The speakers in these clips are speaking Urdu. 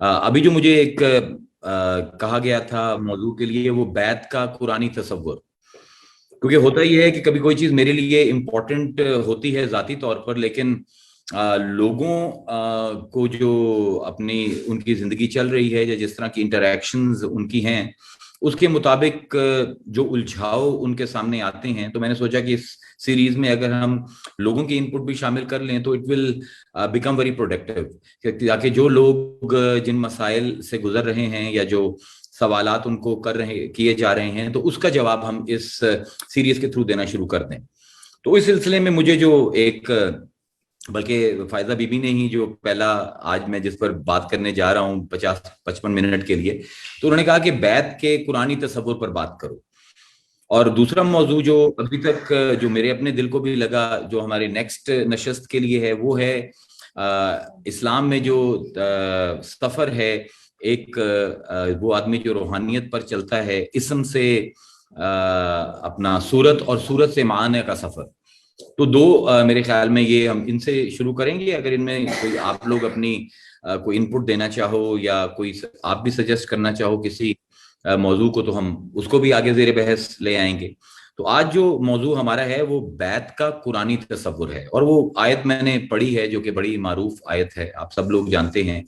ابھی جو مجھے ایک کہا گیا تھا موضوع کے لیے، وہ بیت کا قرآنی تصور. کیونکہ ہوتا یہ ہے کہ کبھی کوئی چیز میرے لیے امپورٹنٹ ہوتی ہے ذاتی طور پر، لیکن لوگوں کو جو اپنی ان کی زندگی چل رہی ہے یا جس طرح کی انٹریکشنز ان کی ہیں، اس کے مطابق جو الجھاؤ ان کے سامنے آتے ہیں، تو میں نے سوچا کہ اس سیریز میں اگر ہم لوگوں کی انپٹ بھی شامل کر لیں تو it will become very productive, تاکہ جو لوگ جن مسائل سے گزر رہے ہیں یا جو سوالات ان کو کیے جا رہے ہیں، تو اس کا جواب ہم اس سیریز کے تھرو دینا شروع کر دیں. تو اس سلسلے میں مجھے جو ایک، بلکہ فائزہ بی بی نے ہی جو پہلا آج میں جس پر بات کرنے جا رہا ہوں 50-55 منٹ کے لیے، تو انہوں نے کہا کہ بیت کے قرآنی تصور پر بات کرو. اور دوسرا موضوع جو ابھی تک جو میرے اپنے دل کو بھی لگا، جو ہمارے نیکسٹ نشست کے لیے ہے، وہ ہے اسلام میں جو سفر ہے، ایک وہ آدمی جو روحانیت پر چلتا ہے، اسم سے اپنا صورت اور صورت سے معنی کا سفر. تو دو میرے خیال میں یہ ہم ان سے شروع کریں گے. اگر ان میں کوئی آپ لوگ اپنی کوئی انپٹ دینا چاہو یا کوئی آپ بھی سجیسٹ کرنا چاہو کسی موضوع کو، تو ہم اس کو بھی آگے زیر بحث لے آئیں گے. تو آج جو موضوع ہمارا ہے وہ بیت کا قرآنی تصور ہے، اور وہ آیت میں نے پڑھی ہے جو کہ بڑی معروف آیت ہے، آپ سب لوگ جانتے ہیں،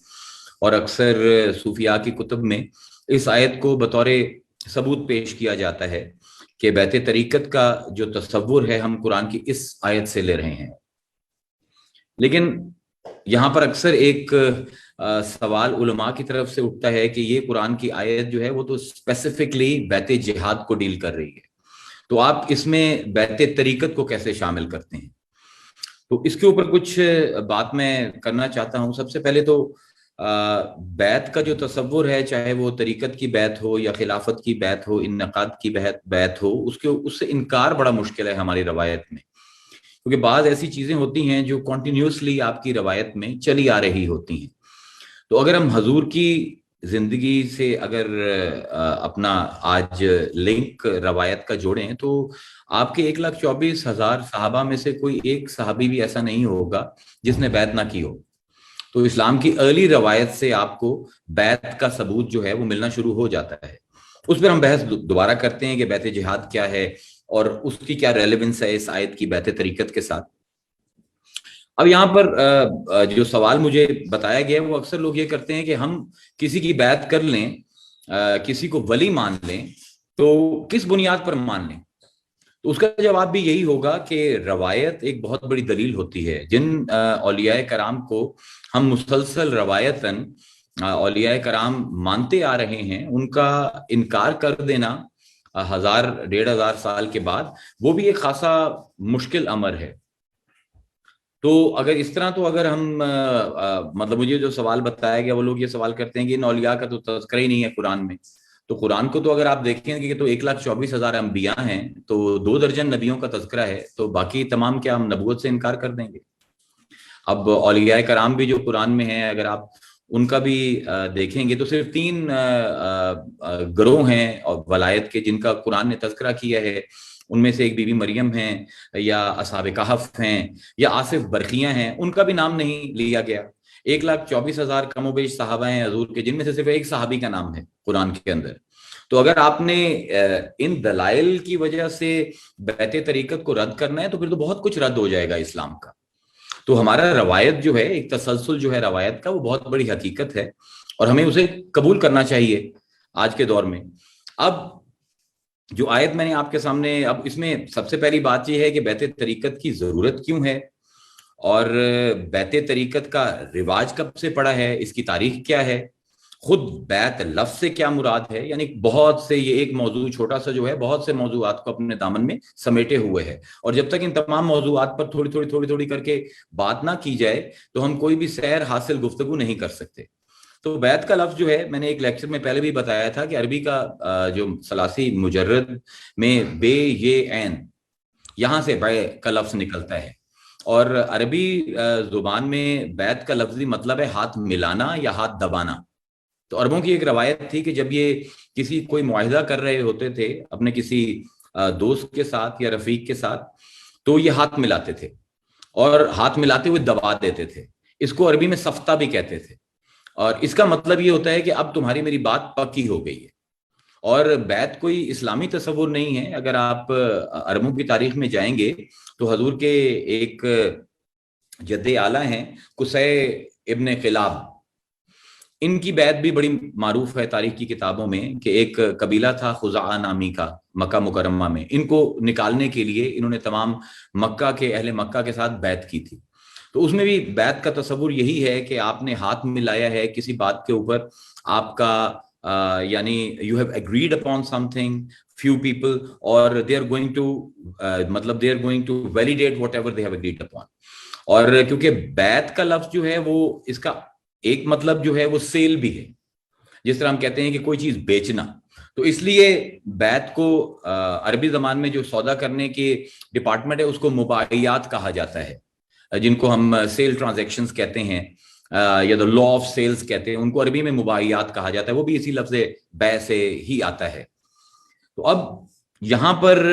اور اکثر صوفیاء کی کتب میں اس آیت کو بطور ثبوت پیش کیا جاتا ہے کہ بیت طریقت کا جو تصور ہے ہم قرآن کی اس آیت سے لے رہے ہیں. لیکن یہاں پر اکثر ایک سوال علماء کی طرف سے اٹھتا ہے کہ یہ قرآن کی آیت جو ہے وہ تو اسپیسیفکلی بیت جہاد کو ڈیل کر رہی ہے، تو آپ اس میں بیت طریقت کو کیسے شامل کرتے ہیں؟ تو اس کے اوپر کچھ بات میں کرنا چاہتا ہوں. سب سے پہلے تو بیت کا جو تصور ہے، چاہے وہ طریقت کی بیت ہو یا خلافت کی بیت ہو، انعقاد کی بیت ہو، اس سے انکار بڑا مشکل ہے ہماری روایت میں، کیونکہ بعض ایسی چیزیں ہوتی ہیں جو کنٹینیوسلی آپ کی روایت میں چلی آ رہی ہوتی ہیں. تو اگر ہم حضور کی زندگی سے اگر اپنا آج لنک روایت کا جوڑیں، تو آپ کے 1,24,000 صحابہ میں سے کوئی ایک صحابی بھی ایسا نہیں ہوگا جس نے بیعت نہ کی ہو. تو اسلام کی ارلی روایت سے آپ کو بیعت کا ثبوت جو ہے وہ ملنا شروع ہو جاتا ہے. اس پر ہم بحث دوبارہ کرتے ہیں کہ بیعت جہاد کیا ہے اور اس کی کیا ریلیونس ہے اس آیت کی بیعت طریقت کے ساتھ. اب یہاں پر جو سوال مجھے بتایا گیا ہے، وہ اکثر لوگ یہ کرتے ہیں کہ ہم کسی کی بیعت کر لیں، کسی کو ولی مان لیں، تو کس بنیاد پر مان لیں؟ تو اس کا جواب بھی یہی ہوگا کہ روایت ایک بہت بڑی دلیل ہوتی ہے. جن اولیاء کرام کو ہم مسلسل روایتاً اولیاء کرام مانتے آ رہے ہیں، ان کا انکار کر دینا 1,000-1,500 سال کے بعد، وہ بھی ایک خاصا مشکل امر ہے. تو اگر اس طرح، تو اگر ہم مطلب مجھے جو سوال بتایا گیا، وہ لوگ یہ سوال کرتے ہیں کہ ان اولیاء کا تو تذکرہ ہی نہیں ہے قرآن میں. تو قرآن کو تو اگر آپ دیکھیں کہ تو 1,24,000 انبیاء ہیں، تو 2 درجن نبیوں کا تذکرہ ہے، تو باقی تمام کیا ہم نبوت سے انکار کر دیں گے؟ اب اولیاء کرام بھی جو قرآن میں ہیں، اگر آپ ان کا بھی دیکھیں گے تو صرف 3 گروہ ہیں اور ولایت کے جن کا قرآن نے تذکرہ کیا ہے. ان میں سے ایک بی بی مریم ہیں، یا اصحاب کہف ہیں، یا آصف برقیہ ہیں، ان کا بھی نام نہیں لیا گیا. 1,24,000 کم و بیش صحابہ ہیں حضور کے، جن میں سے صرف ایک صحابی کا نام ہے قرآن کے اندر. تو اگر آپ نے ان دلائل کی وجہ سے بیعت طریقت کو رد کرنا ہے، تو پھر تو بہت کچھ رد ہو جائے گا اسلام کا. تو ہمارا روایت جو ہے، ایک تسلسل جو ہے روایت کا، وہ بہت بڑی حقیقت ہے، اور ہمیں اسے قبول کرنا چاہیے آج کے دور میں. اب جو آیت میں نے آپ کے سامنے، اب اس میں سب سے پہلی بات یہ ہے کہ بیعت طریقت کی ضرورت کیوں ہے، اور بیعت طریقت کا رواج کب سے پڑا ہے، اس کی تاریخ کیا ہے، خود بیعت لفظ سے کیا مراد ہے. یعنی بہت سے، یہ ایک موضوع چھوٹا سا جو ہے بہت سے موضوعات کو اپنے دامن میں سمیٹے ہوئے ہے، اور جب تک ان تمام موضوعات پر تھوڑی تھوڑی کر کے بات نہ کی جائے، تو ہم کوئی بھی سیر حاصل گفتگو نہیں کر سکتے. تو بیعت کا لفظ جو ہے، میں نے ایک لیکچر میں پہلے بھی بتایا تھا کہ عربی کا جو ثلاثی مجرد میں بے یہ عین، یہاں سے بے کا لفظ نکلتا ہے، اور عربی زبان میں بیعت کا لفظی مطلب ہے ہاتھ ملانا یا ہاتھ دبانا. تو عربوں کی ایک روایت تھی کہ جب یہ کوئی معاہدہ کر رہے ہوتے تھے اپنے کسی دوست کے ساتھ یا رفیق کے ساتھ، تو یہ ہاتھ ملاتے تھے، اور ہاتھ ملاتے ہوئے دبا دیتے تھے. اس کو عربی میں سفتہ بھی کہتے تھے. اور اس کا مطلب یہ ہوتا ہے کہ اب تمہاری میری بات پکی ہو گئی ہے. اور بیعت کوئی اسلامی تصور نہیں ہے. اگر آپ عربوں کی تاریخ میں جائیں گے تو حضور کے ایک جد اعلیٰ ہیں قصی ابن قلاب، ان کی بیعت بھی بڑی معروف ہے تاریخ کی کتابوں میں کہ ایک قبیلہ تھا خزاعہ نامی کا مکہ مکرمہ میں، ان کو نکالنے کے لیے انہوں نے تمام مکہ کے اہل مکہ کے ساتھ بیعت کی تھی. تو اس میں بھی بیعت کا تصور یہی ہے کہ آپ نے ہاتھ ملایا ہے کسی بات کے اوپر، آپ کا یعنی you have agreed upon some thing few people اور they are going to مطلب they are going to validate whatever they have agreed upon. اور کیونکہ بیعت کا لفظ جو ہے وہ اس کا ایک مطلب جو ہے وہ سیل بھی ہے، جس طرح ہم کہتے ہیں کہ کوئی چیز بیچنا. تو اس لیے بیعت کو عربی زبان میں جو سودا کرنے کے ڈپارٹمنٹ ہے اس کو مباحیات کہا جاتا ہے، جن کو ہم سیل ٹرانزیکشنز کہتے ہیں یا the law of sales کہتے ہیں، ان کو عربی میں مباحیات کہا جاتا ہے. وہ بھی اسی لفظ بیع سے ہی آتا ہے. تو اب یہاں پر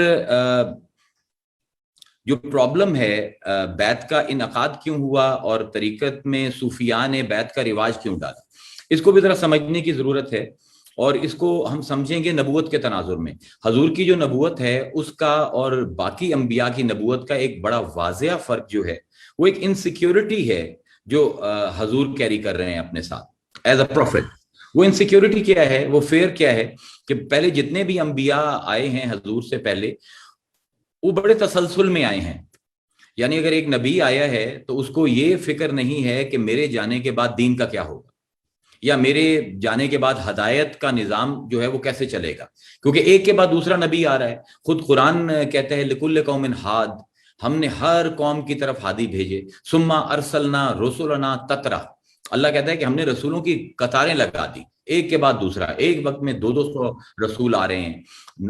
جو پرابلم ہے بیعت کا انعقاد کیوں ہوا اور طریقت میں صوفیاء نے بیعت کا رواج کیوں ڈالا، اس کو بھی ذرا سمجھنے کی ضرورت ہے. اور اس کو ہم سمجھیں گے نبوت کے تناظر میں. حضور کی جو نبوت ہے اس کا اور باقی انبیاء کی نبوت کا ایک بڑا واضح فرق جو ہے وہ ایک انسیکیورٹی ہے جو حضور کیری کر رہے ہیں اپنے ساتھ ایز اے پروفٹ. وہ انسیکیورٹی کیا ہے، وہ فیئر کیا ہے کہ پہلے جتنے بھی انبیاء آئے ہیں حضور سے پہلے وہ بڑے تسلسل میں آئے ہیں. یعنی اگر ایک نبی آیا ہے تو اس کو یہ فکر نہیں ہے کہ میرے جانے کے بعد دین کا کیا ہوگا یا میرے جانے کے بعد ہدایت کا نظام جو ہے وہ کیسے چلے گا، کیونکہ ایک کے بعد دوسرا نبی آ رہا ہے. خود قرآن کہتا ہے لکل قوم ہاد، ہم نے ہر قوم کی طرف ہادی بھیجے. ثم ارسلنا رسلنا تترا، اللہ کہتا ہے کہ ہم نے رسولوں کی قطاریں لگا دی ایک کے بعد دوسرا. ایک وقت میں 200 رسول آ رہے ہیں،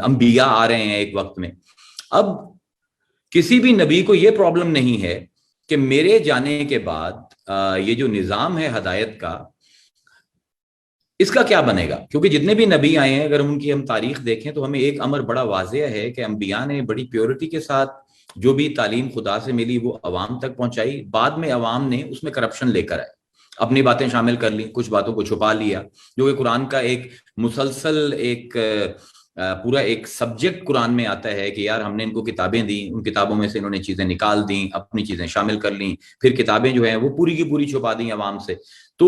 انبیاء آ رہے ہیں ایک وقت میں. اب کسی بھی نبی کو یہ پرابلم نہیں ہے کہ میرے جانے کے بعد یہ جو نظام ہے ہدایت کا اس کا کیا بنے گا. کیونکہ جتنے بھی نبی آئے ہیں اگر ان کی ہم تاریخ دیکھیں تو ہمیں ایک امر بڑا واضح ہے کہ انبیاء نے بڑی پیورٹی کے ساتھ جو بھی تعلیم خدا سے ملی وہ عوام تک پہنچائی. بعد میں عوام نے اس میں کرپشن لے کر آئے، اپنی باتیں شامل کر لی، کچھ باتوں کو چھپا لیا، جو کہ قرآن کا ایک مسلسل ایک پورا ایک سبجیکٹ قرآن میں آتا ہے کہ یار ہم نے ان کو کتابیں دیں، ان کتابوں میں سے انہوں نے چیزیں نکال دیں، اپنی چیزیں شامل کر لیں، پھر کتابیں جو ہیں وہ پوری کی پوری چھپا دیں عوام سے. تو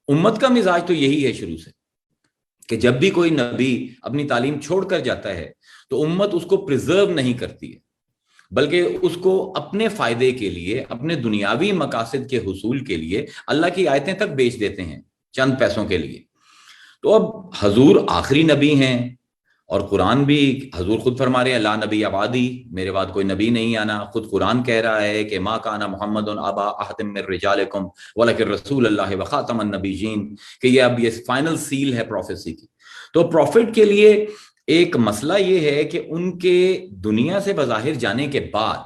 امت کا مزاج تو یہی ہے شروع سے کہ جب بھی کوئی نبی اپنی تعلیم چھوڑ کر جاتا ہے تو امت اس کو پریزرو نہیں کرتی ہے، بلکہ اس کو اپنے فائدے کے لیے، اپنے دنیاوی مقاصد کے حصول کے لیے اللہ کی آیتیں تک بیچ دیتے ہیں چند پیسوں کے لیے. تو اب حضور آخری نبی ہیں اور قرآن بھی حضور خود فرما رہے ہیں لا نبی بعدی، میرے بعد کوئی نبی نہیں آنا. خود قرآن کہہ رہا ہے کہ ما کان محمد ابا احد من رجالکم ولکن رسول اللہ وخاتم النبیین، کہ یہ اب یہ فائنل سیل ہے پروفیسی کی. تو پروفٹ کے لیے ایک مسئلہ یہ ہے کہ ان کے دنیا سے بظاہر جانے کے بعد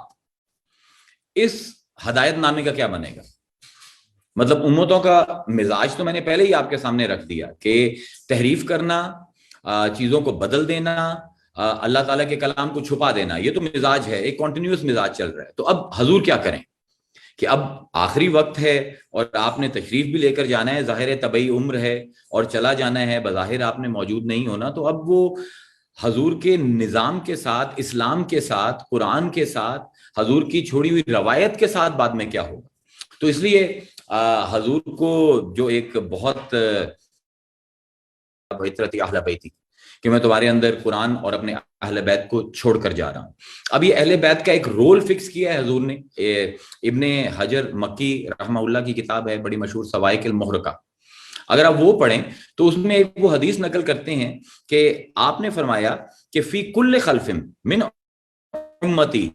اس ہدایت نامے کا کیا بنے گا. مطلب امتوں کا مزاج تو میں نے پہلے ہی آپ کے سامنے رکھ دیا کہ تحریف کرنا، چیزوں کو بدل دینا، اللہ تعالیٰ کے کلام کو چھپا دینا، یہ تو مزاج ہے، ایک کنٹینیوس مزاج چل رہا ہے. تو اب حضور کیا کریں کہ اب آخری وقت ہے اور آپ نے تشریف بھی لے کر جانا ہے، ظاہر طبعی عمر ہے اور چلا جانا ہے، بظاہر آپ نے موجود نہیں ہونا. تو اب وہ حضور کے نظام کے ساتھ، اسلام کے ساتھ، قرآن کے ساتھ، حضور کی چھوڑی ہوئی روایت کے ساتھ بعد میں کیا ہوگا. تو اس لیے حضور کو جو ایک بہت اہل بیتی کہ میں تمہارے اندر قرآن اور اپنے اہل بیت کو چھوڑ کر جا رہا ہوں. اب یہ اہل بیت کا ایک رول فکس کیا ہے حضور نے. ابن حجر مکی رحمہ اللہ کی کتاب ہے بڑی مشہور سوائق المحرقہ، اگر آپ وہ پڑھیں تو اس میں ایک وہ حدیث نقل کرتے ہیں کہ آپ نے فرمایا کہ فی کل خلف من امتی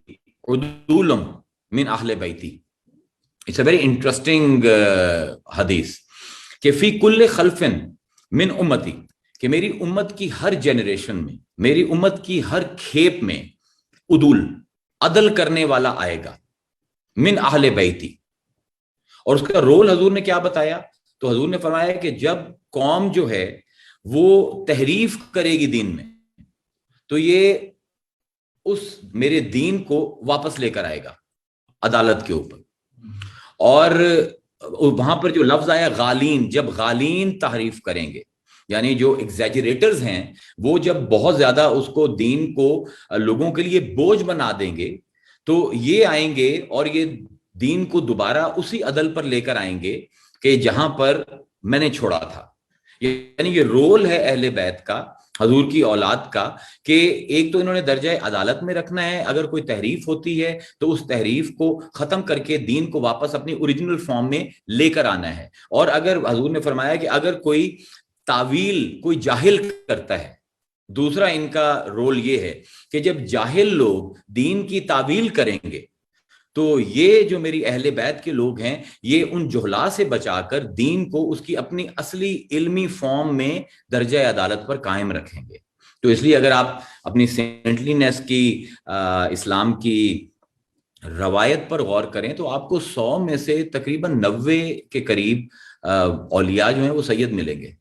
عدول من اہل بیتی. اٹس اے ویری انٹرسٹنگ حدیث کہ فی کل خلف من امتی، کہ میری امت کی ہر جنریشن میں، میری امت کی ہر کھیپ میں عدول، عدل کرنے والا آئے گا، من اہل بیتی. اور اس کا رول حضور نے کیا بتایا؟ تو حضور نے فرمایا کہ جب قوم جو ہے وہ تحریف کرے گی دین میں تو یہ اس میرے دین کو واپس لے کر آئے گا عدالت کے اوپر. اور وہاں پر جو لفظ آیا غالین، جب غالین تحریف کریں گے، یعنی جو ایگزیجریٹرز ہیں وہ جب بہت زیادہ اس کو دین کو لوگوں کے لیے بوجھ بنا دیں گے تو یہ آئیں گے اور یہ دین کو دوبارہ اسی عدل پر لے کر آئیں گے کہ جہاں پر میں نے چھوڑا تھا. یعنی یہ رول ہے اہل بیت کا، حضور کی اولاد کا، کہ ایک تو انہوں نے درجہ عدالت میں رکھنا ہے، اگر کوئی تحریف ہوتی ہے تو اس تحریف کو ختم کر کے دین کو واپس اپنی اوریجنل فارم میں لے کر آنا ہے. اور اگر حضور نے فرمایا کہ اگر کوئی تعویل کوئی جاہل کرتا ہے، دوسرا ان کا رول یہ ہے کہ جب جاہل لوگ دین کی تعویل کریں گے تو یہ جو میری اہل بیت کے لوگ ہیں یہ ان جہلا سے بچا کر دین کو اس کی اپنی اصلی علمی فارم میں درجہ عدالت پر قائم رکھیں گے. تو اس لیے اگر آپ اپنی سینٹلینس کی اسلام کی روایت پر غور کریں تو آپ کو 100 میں سے تقریباً 90 کے قریب اولیاء جو ہیں وہ سید ملیں گے.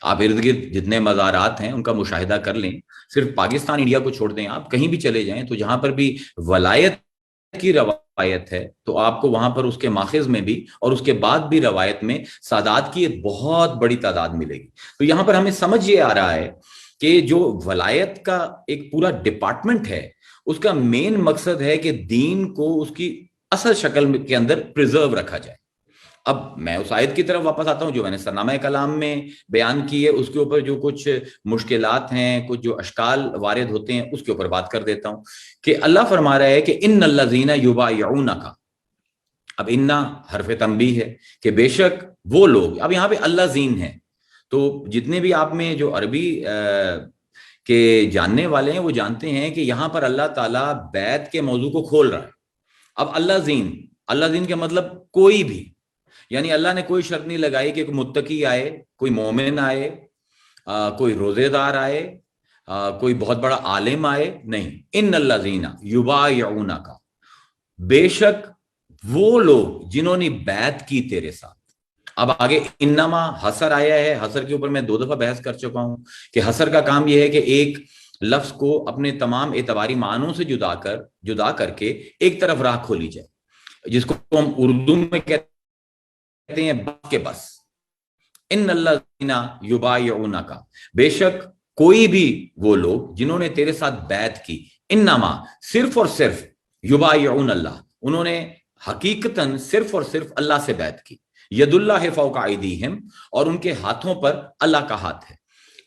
آپ ارد گرد جتنے مزارات ہیں ان کا مشاہدہ کر لیں، صرف پاکستان انڈیا کو چھوڑ دیں، آپ کہیں بھی چلے جائیں تو جہاں پر بھی ولایت کی روایت ہے تو آپ کو وہاں پر اس کے ماخذ میں بھی اور اس کے بعد بھی روایت میں سادات کی ایک بہت بڑی تعداد ملے گی. تو یہاں پر ہمیں سمجھ یہ آ رہا ہے کہ جو ولایت کا ایک پورا ڈپارٹمنٹ ہے اس کا مین مقصد ہے کہ دین کو اس کی اصل شکل کے اندر پریزرو رکھا جائے. اب میں اس آیت کی طرف واپس آتا ہوں جو میں نے سرنامہ کلام میں بیان کی ہے، اس کے اوپر جو کچھ مشکلات ہیں، کچھ جو اشکال وارد ہوتے ہیں اس کے اوپر بات کر دیتا ہوں کہ اللہ فرما رہا ہے کہ ان الذین یبایعونک. اب انا حرف تنبیہ ہے کہ بے شک وہ لوگ، اب یہاں پہ الذین ہیں تو جتنے بھی آپ میں جو عربی کے جاننے والے ہیں وہ جانتے ہیں کہ یہاں پر اللہ تعالیٰ بیعت کے موضوع کو کھول رہا ہے. اب الذین کا مطلب کوئی بھی، یعنی اللہ نے کوئی شرط نہیں لگائی کہ کوئی متقی آئے، کوئی مومن آئے، کوئی روزے دار آئے، کوئی بہت بڑا عالم آئے، نہیں. ان الذین یبایعونک، بے شک وہ لوگ جنہوں نے بیعت کی تیرے ساتھ. اب آگے انما حسر آیا ہے، حسر کے اوپر میں 2 دفعہ بحث کر چکا ہوں کہ حسر کا کام یہ ہے کہ ایک لفظ کو اپنے تمام اعتباری معنوں سے جدا کر کے ایک طرف راہ کھولی جائے، جس کو ہم اردو میں کہتے ہیں بس کے بس. ان الذین یبایعونک، بے شک کوئی بھی وہ لوگ جنہوں نے تیرے ساتھ بیعت کی، انما صرف اور صرف یبایعون اللہ، انہوں نے حقیقتاً صرف اور صرف اللہ سے بیعت کی. ید اللہ فوق ایدیہم، اور ان کے ہاتھوں پر اللہ کا ہاتھ ہے.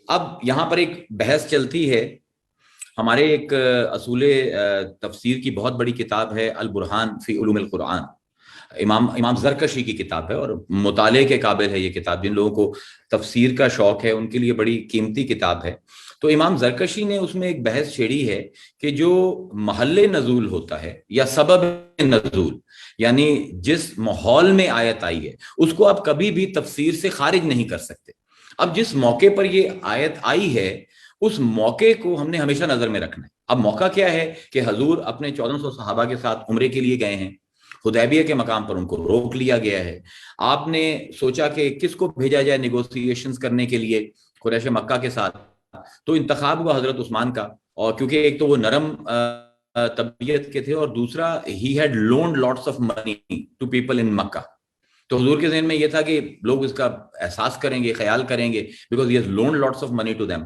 اب یہاں پر ایک بحث چلتی ہے، ہمارے ایک اصول تفسیر کی بہت بڑی کتاب ہے البرہان فی علوم القرآن، امام زرکشی کی کتاب ہے اور مطالعے کے قابل ہے یہ کتاب. جن لوگوں کو تفسیر کا شوق ہے ان کے لیے بڑی قیمتی کتاب ہے. تو امام زرکشی نے اس میں ایک بحث چھیڑی ہے کہ جو محل نزول ہوتا ہے یا سبب نزول، یعنی جس ماحول میں آیت آئی ہے اس کو آپ کبھی بھی تفسیر سے خارج نہیں کر سکتے. اب جس موقع پر یہ آیت آئی ہے اس موقع کو ہم نے ہمیشہ نظر میں رکھنا ہے. اب موقع کیا ہے کہ حضور اپنے 1400 صحابہ کے ساتھ عمرے کے لیے گئے ہیں، حدیبیہ کے مقام پر ان کو روک لیا گیا ہے. آپ نے سوچا کہ کس کو بھیجا جائے نیگوسیشنز کرنے کے لیے قریش مکہ کے ساتھ، تو انتخاب ہوا حضرت عثمان کا. اور کیونکہ ایک تو وہ نرم طبیعت کے تھے اور دوسرا he had loaned lots of money to people in مکہ. تو حضور کے ذہن میں یہ تھا کہ لوگ اس کا احساس کریں گے، خیال کریں گے because he has loaned lots of money to them.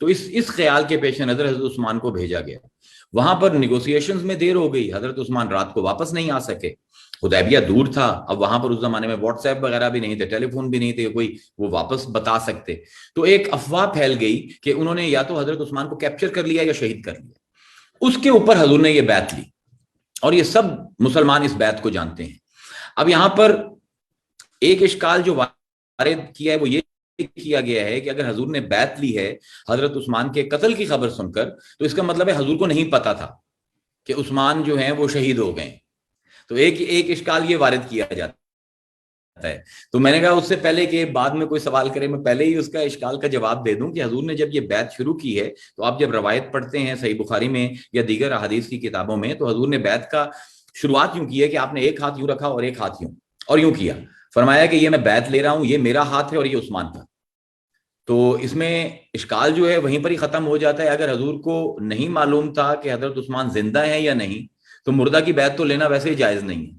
تو اس خیال کے پیش نظر حضرت عثمان کو بھیجا گیا. وہاں پر نیگوسیشنز میں دیر ہو گئی، حضرت عثمان رات کو واپس نہیں آ سکے. حدیبیہ دور تھا، اب وہاں پر اس زمانے میں واٹس ایپ وغیرہ بھی نہیں تھے، ٹیلی فون بھی نہیں تھے، کوئی وہ واپس بتا سکتے. تو ایک افواہ پھیل گئی کہ انہوں نے یا تو حضرت عثمان کو کیپچر کر لیا یا شہید کر لیا. اس کے اوپر حضور نے یہ بیعت لی اور یہ سب مسلمان اس بیعت کو جانتے ہیں. اب یہاں پر ایک اشکال جو وارد کیا ہے وہ یہ کیا گیا ہے کہ اگر حضور نے بیعت لی ہے حضرت عثمان کے قتل کی خبر سن کر تو اس کا مطلب ہے حضور کو نہیں پتا تھا کہ عثمان جو ہیں وہ شہید ہو گئے. تو ایک اشکال یہ وارد کیا جاتا ہے. تو میں نے کہا اس سے پہلے کہ بعد میں کوئی سوال کرے میں پہلے ہی اس کا اشکال کا جواب دے دوں کہ حضور نے جب یہ بیعت شروع کی ہے تو آپ جب روایت پڑھتے ہیں صحیح بخاری میں یا دیگر احادیث کی کتابوں میں تو حضور نے بیعت کا شروعات یوں کی ہے کہ آپ نے ایک ہاتھ یوں رکھا اور ایک ہاتھ یوں اور یوں کیا، فرمایا کہ یہ میں بیعت لے رہا ہوں، یہ میرا ہاتھ ہے اور یہ عثمان کا. تو اس میں اشکال جو ہے وہیں پر ہی ختم ہو جاتا ہے. اگر حضور کو نہیں معلوم تھا کہ حضرت عثمان زندہ ہیں یا نہیں تو مردہ کی بیعت تو لینا ویسے ہی جائز نہیں ہے.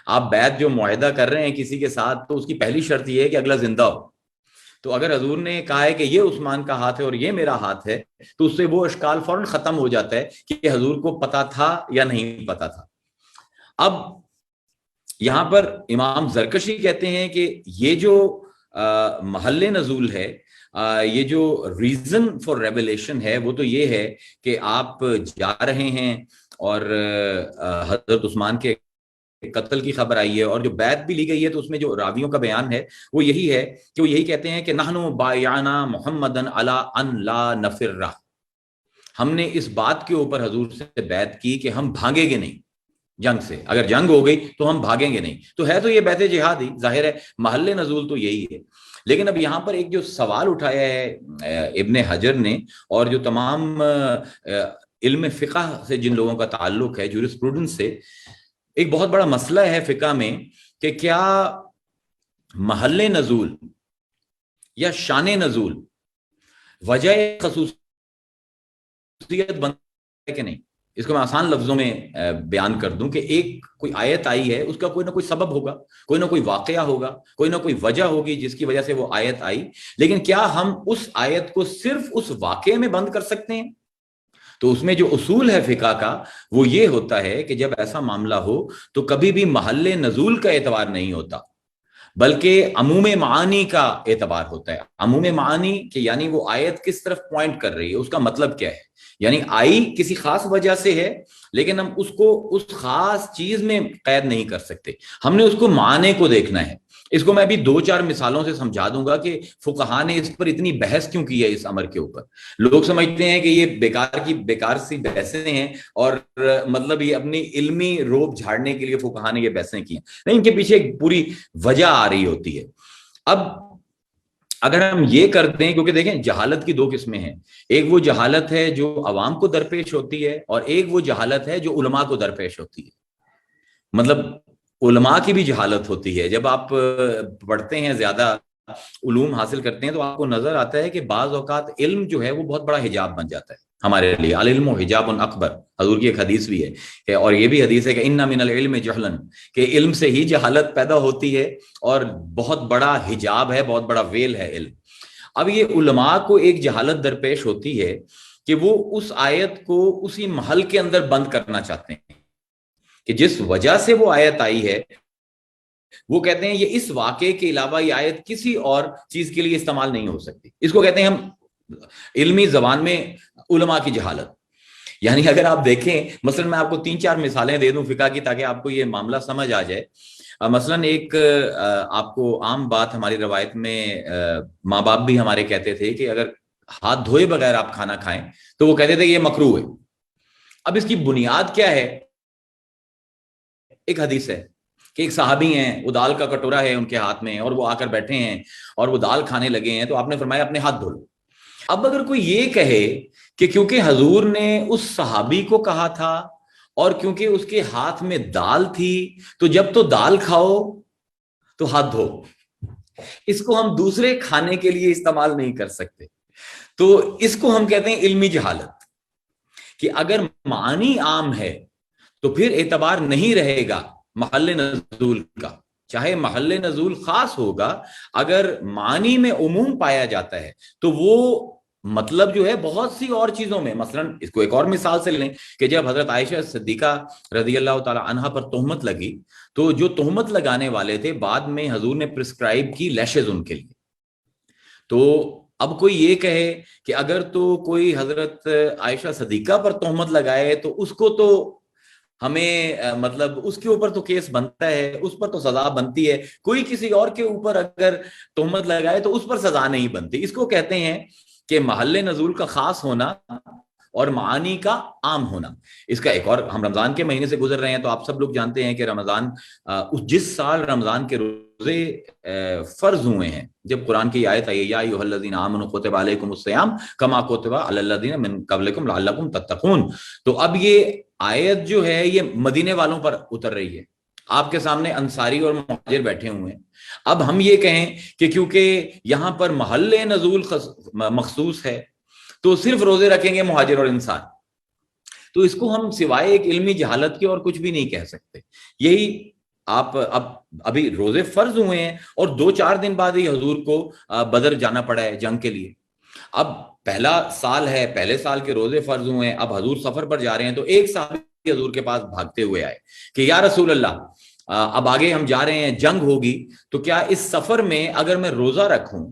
آپ بیعت جو معاہدہ کر رہے ہیں کسی کے ساتھ تو اس کی پہلی شرط یہ ہے کہ اگلا زندہ ہو. تو اگر حضور نے کہا ہے کہ یہ عثمان کا ہاتھ ہے اور یہ میرا ہاتھ ہے تو اس سے وہ اشکال فوراً ختم ہو جاتا ہے کہ حضور کو پتا تھا یا نہیں پتا تھا. اب یہاں پر امام زرکشی کہتے ہیں کہ یہ جو محل نزول ہے، یہ جو ریزن فار ریویلیشن ہے وہ تو یہ ہے کہ آپ جا رہے ہیں اور حضرت عثمان کے قتل کی خبر آئی ہے اور جو بیعت بھی لی گئی ہے تو اس میں جو راویوں کا بیان ہے وہ یہی ہے کہ وہ یہی کہتے ہیں کہ نحنو بایعنا محمدن علی ان لا نفر، ہم نے اس بات کے اوپر حضور سے بیعت کی کہ ہم بھاگیں گے نہیں جنگ سے، اگر جنگ ہو گئی تو ہم بھاگیں گے نہیں. تو ہے تو یہ بیعت جہاد ہی، ظاہر ہے محل نزول تو یہی ہے. لیکن اب یہاں پر ایک جو سوال اٹھایا ہے ابن حجر نے اور جو تمام علم فقہ سے جن لوگوں کا تعلق ہے، جورسپروڈنس سے، ایک بہت بڑا مسئلہ ہے فقہ میں کہ کیا محل نزول یا شان نزول وجہ خصوصیت بن ہے کہ نہیں. اس کو میں آسان لفظوں میں بیان کر دوں کہ ایک کوئی آیت آئی ہے، اس کا کوئی نہ کوئی سبب ہوگا، کوئی نہ کوئی واقعہ ہوگا، کوئی نہ کوئی وجہ ہوگی جس کی وجہ سے وہ آیت آئی. لیکن کیا ہم اس آیت کو صرف اس واقعے میں بند کر سکتے ہیں؟ تو اس میں جو اصول ہے فقہ کا وہ یہ ہوتا ہے کہ جب ایسا معاملہ ہو تو کبھی بھی محل نزول کا اعتبار نہیں ہوتا بلکہ عموم معانی کا اعتبار ہوتا ہے. عموم معانی کہ یعنی وہ آیت کس طرف پوائنٹ کر رہی ہے، اس کا مطلب کیا ہے. یعنی آئی کسی خاص وجہ سے ہے لیکن ہم اس کو اس خاص چیز میں قید نہیں کر سکتے، ہم نے اس کو معنی کو دیکھنا ہے. اس کو میں ابھی 2-4 مثالوں سے سمجھا دوں گا کہ فقہا نے اس پر اتنی بحث کیوں کی ہے. اس امر کے اوپر لوگ سمجھتے ہیں کہ یہ بیکار سی بحثیں ہیں اور مطلب یہ اپنی علمی روب جھاڑنے کے لیے فقہا نے یہ بحثیں کی ہیں. نہیں، ان کے پیچھے ایک پوری وجہ آ رہی ہوتی ہے. اب اگر ہم یہ کرتے ہیں، کیونکہ دیکھیں جہالت کی 2 قسمیں ہیں، ایک وہ جہالت ہے جو عوام کو درپیش ہوتی ہے اور ایک وہ جہالت ہے جو علماء کو درپیش ہوتی ہے. مطلب علماء کی بھی جہالت ہوتی ہے. جب آپ پڑھتے ہیں، زیادہ علوم حاصل کرتے ہیں تو آپ کو نظر آتا ہے کہ بعض اوقات علم جو ہے وہ بہت بڑا حجاب بن جاتا ہے ہمارے لیے. العلم حجاب اکبر، حضور کی ایک حدیث بھی ہے اور یہ بھی حدیث ہے کہ ان من العلم جہلا، کہ علم سے ہی جہالت پیدا ہوتی ہے اور بہت بڑا حجاب ہے، بہت بڑا ویل ہے علم. اب یہ علماء کو ایک جہالت درپیش ہوتی ہے کہ وہ اس آیت کو اسی محل کے اندر بند کرنا چاہتے ہیں کہ جس وجہ سے وہ آیت آئی ہے، وہ کہتے ہیں یہ اس واقعے کے علاوہ یہ آیت کسی اور چیز کے لیے استعمال نہیں ہو سکتی. اس کو کہتے ہیں ہم علمی زبان میں علماء کی جہالت. یعنی اگر آپ دیکھیں، مثلا میں آپ کو 3-4 مثالیں دے دوں فقہ کی تاکہ آپ کو یہ معاملہ سمجھ آ جائے. مثلا ایک آپ کو عام بات ہماری روایت میں ماں باپ بھی ہمارے کہتے تھے کہ اگر ہاتھ دھوئے بغیر آپ کھانا کھائیں تو وہ کہتے تھے یہ مکروہ ہے. اب اس کی بنیاد کیا ہے؟ ایک حدیث ہے کہ ایک صحابی ہیں، وہ دال کا کٹورا ہے ان کے ہاتھ میں اور وہ آ کر بیٹھے ہیں اور وہ دال کھانے لگے ہیں تو آپ نے فرمایا اپنے ہاتھ دھو لو. اب اگر کوئی یہ کہے کہ کیونکہ حضور نے اس صحابی کو کہا تھا اور کیونکہ اس کے ہاتھ میں دال تھی تو جب تو دال کھاؤ تو ہاتھ دھو، اس کو ہم دوسرے کھانے کے لیے استعمال نہیں کر سکتے. تو اس کو ہم کہتے ہیں علمی جہالت، کہ اگر معنی عام ہے تو پھر اعتبار نہیں رہے گا محل نزول کا، چاہے محل نزول خاص ہوگا، اگر معنی میں عموم پایا جاتا ہے تو وہ مطلب جو ہے بہت سی اور چیزوں میں. مثلا اس کو ایک اور مثال سے لیں کہ جب حضرت عائشہ صدیقہ رضی اللہ تعالی عنہا پر تہمت لگی تو جو تہمت لگانے والے تھے بعد میں حضور نے پرسکرائب کی لیشز ان کے لیے. تو اب کوئی یہ کہے کہ اگر تو کوئی حضرت عائشہ صدیقہ پر تہمت لگائے تو اس کو تو ہمیں مطلب اس کے اوپر تو کیس بنتا ہے، اس پر تو سزا بنتی ہے، کوئی کسی اور کے اوپر اگر تہمت لگائے تو اس پر سزا نہیں بنتی. اس کو کہتے ہیں کہ محل نزول کا خاص ہونا اور معانی کا عام ہونا. اس کا ایک اور، ہم رمضان کے مہینے سے گزر رہے ہیں تو آپ سب لوگ جانتے ہیں کہ رمضان جس سال رمضان کے روزے فرض ہوئے ہیں، جب قرآن کی آیت آئی یا ایھا الذین آمنوا کتب علیکم الصیام کما کتب علی الذین من قبلکم لعلکم تتقون، تو اب یہ آیت جو ہے یہ مدینے والوں پر اتر رہی ہے. آپ کے سامنے انصاری اور مہاجر بیٹھے ہوئے ہیں. اب ہم یہ کہیں کہ کیونکہ یہاں پر محل نزول مخصوص ہے تو صرف روزے رکھیں گے مہاجر اور انصار، تو اس کو ہم سوائے ایک علمی جہالت کے اور کچھ بھی نہیں کہہ سکتے. یہی آپ ابھی روزے فرض ہوئے ہیں اور 2-4 دن بعد ہی حضور کو بدر جانا پڑا ہے جنگ کے لیے. اب پہلا سال ہے, پہلے سال کے روزے فرض ہوئے ہیں, اب حضور سفر پر جا رہے ہیں, تو ایک صحابی حضور کے پاس بھاگتے ہوئے آئے کہ یا رسول اللہ, اب آگے ہم جا رہے ہیں, جنگ ہوگی, تو کیا اس سفر میں اگر میں روزہ رکھوں,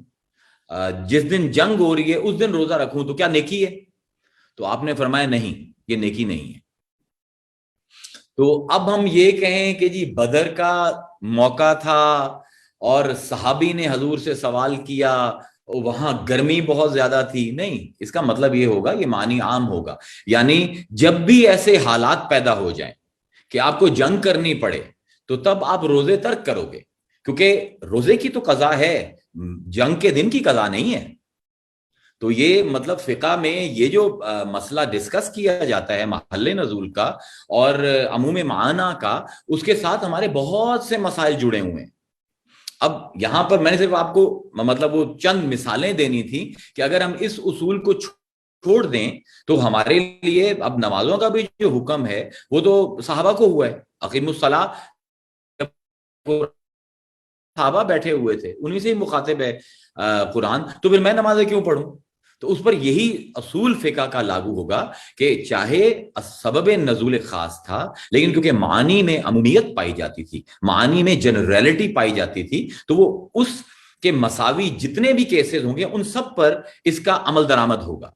جس دن جنگ ہو رہی ہے اس دن روزہ رکھوں, تو کیا نیکی ہے؟ تو آپ نے فرمایا نہیں, یہ نیکی نہیں ہے. تو اب ہم یہ کہیں کہ جی بدر کا موقع تھا اور صحابی نے حضور سے سوال کیا, وہاں گرمی بہت زیادہ تھی, نہیں, اس کا مطلب یہ ہوگا, یہ معنی عام ہوگا, یعنی جب بھی ایسے حالات پیدا ہو جائیں کہ آپ کو جنگ کرنی پڑے تو تب آپ روزے ترک کرو گے, کیونکہ روزے کی تو قضا ہے, جنگ کے دن کی قضا نہیں ہے. تو یہ مطلب فقہ میں یہ جو مسئلہ ڈسکس کیا جاتا ہے محل نزول کا اور عموم معنی کا, اس کے ساتھ ہمارے بہت سے مسائل جڑے ہوئے ہیں. اب یہاں پر میں نے صرف آپ کو مطلب وہ چند مثالیں دینی تھی کہ اگر ہم اس اصول کو چھوڑ دیں تو ہمارے لیے اب نمازوں کا بھی جو حکم ہے وہ تو صحابہ کو ہوا ہے. اقیم الصلاۃ, صحابہ بیٹھے ہوئے تھے, انہی سے ہی مخاطب ہے قرآن, تو پھر میں نمازیں کیوں پڑھوں؟ تو اس پر یہی اصول فقہ کا لاگو ہوگا کہ چاہے سبب نزول خاص تھا, لیکن کیونکہ معنی میں عمومیت پائی جاتی تھی, معنی میں جنریلٹی پائی جاتی تھی, تو وہ اس کے مساوی جتنے بھی کیسز ہوں گے ان سب پر اس کا عمل درآمد ہوگا.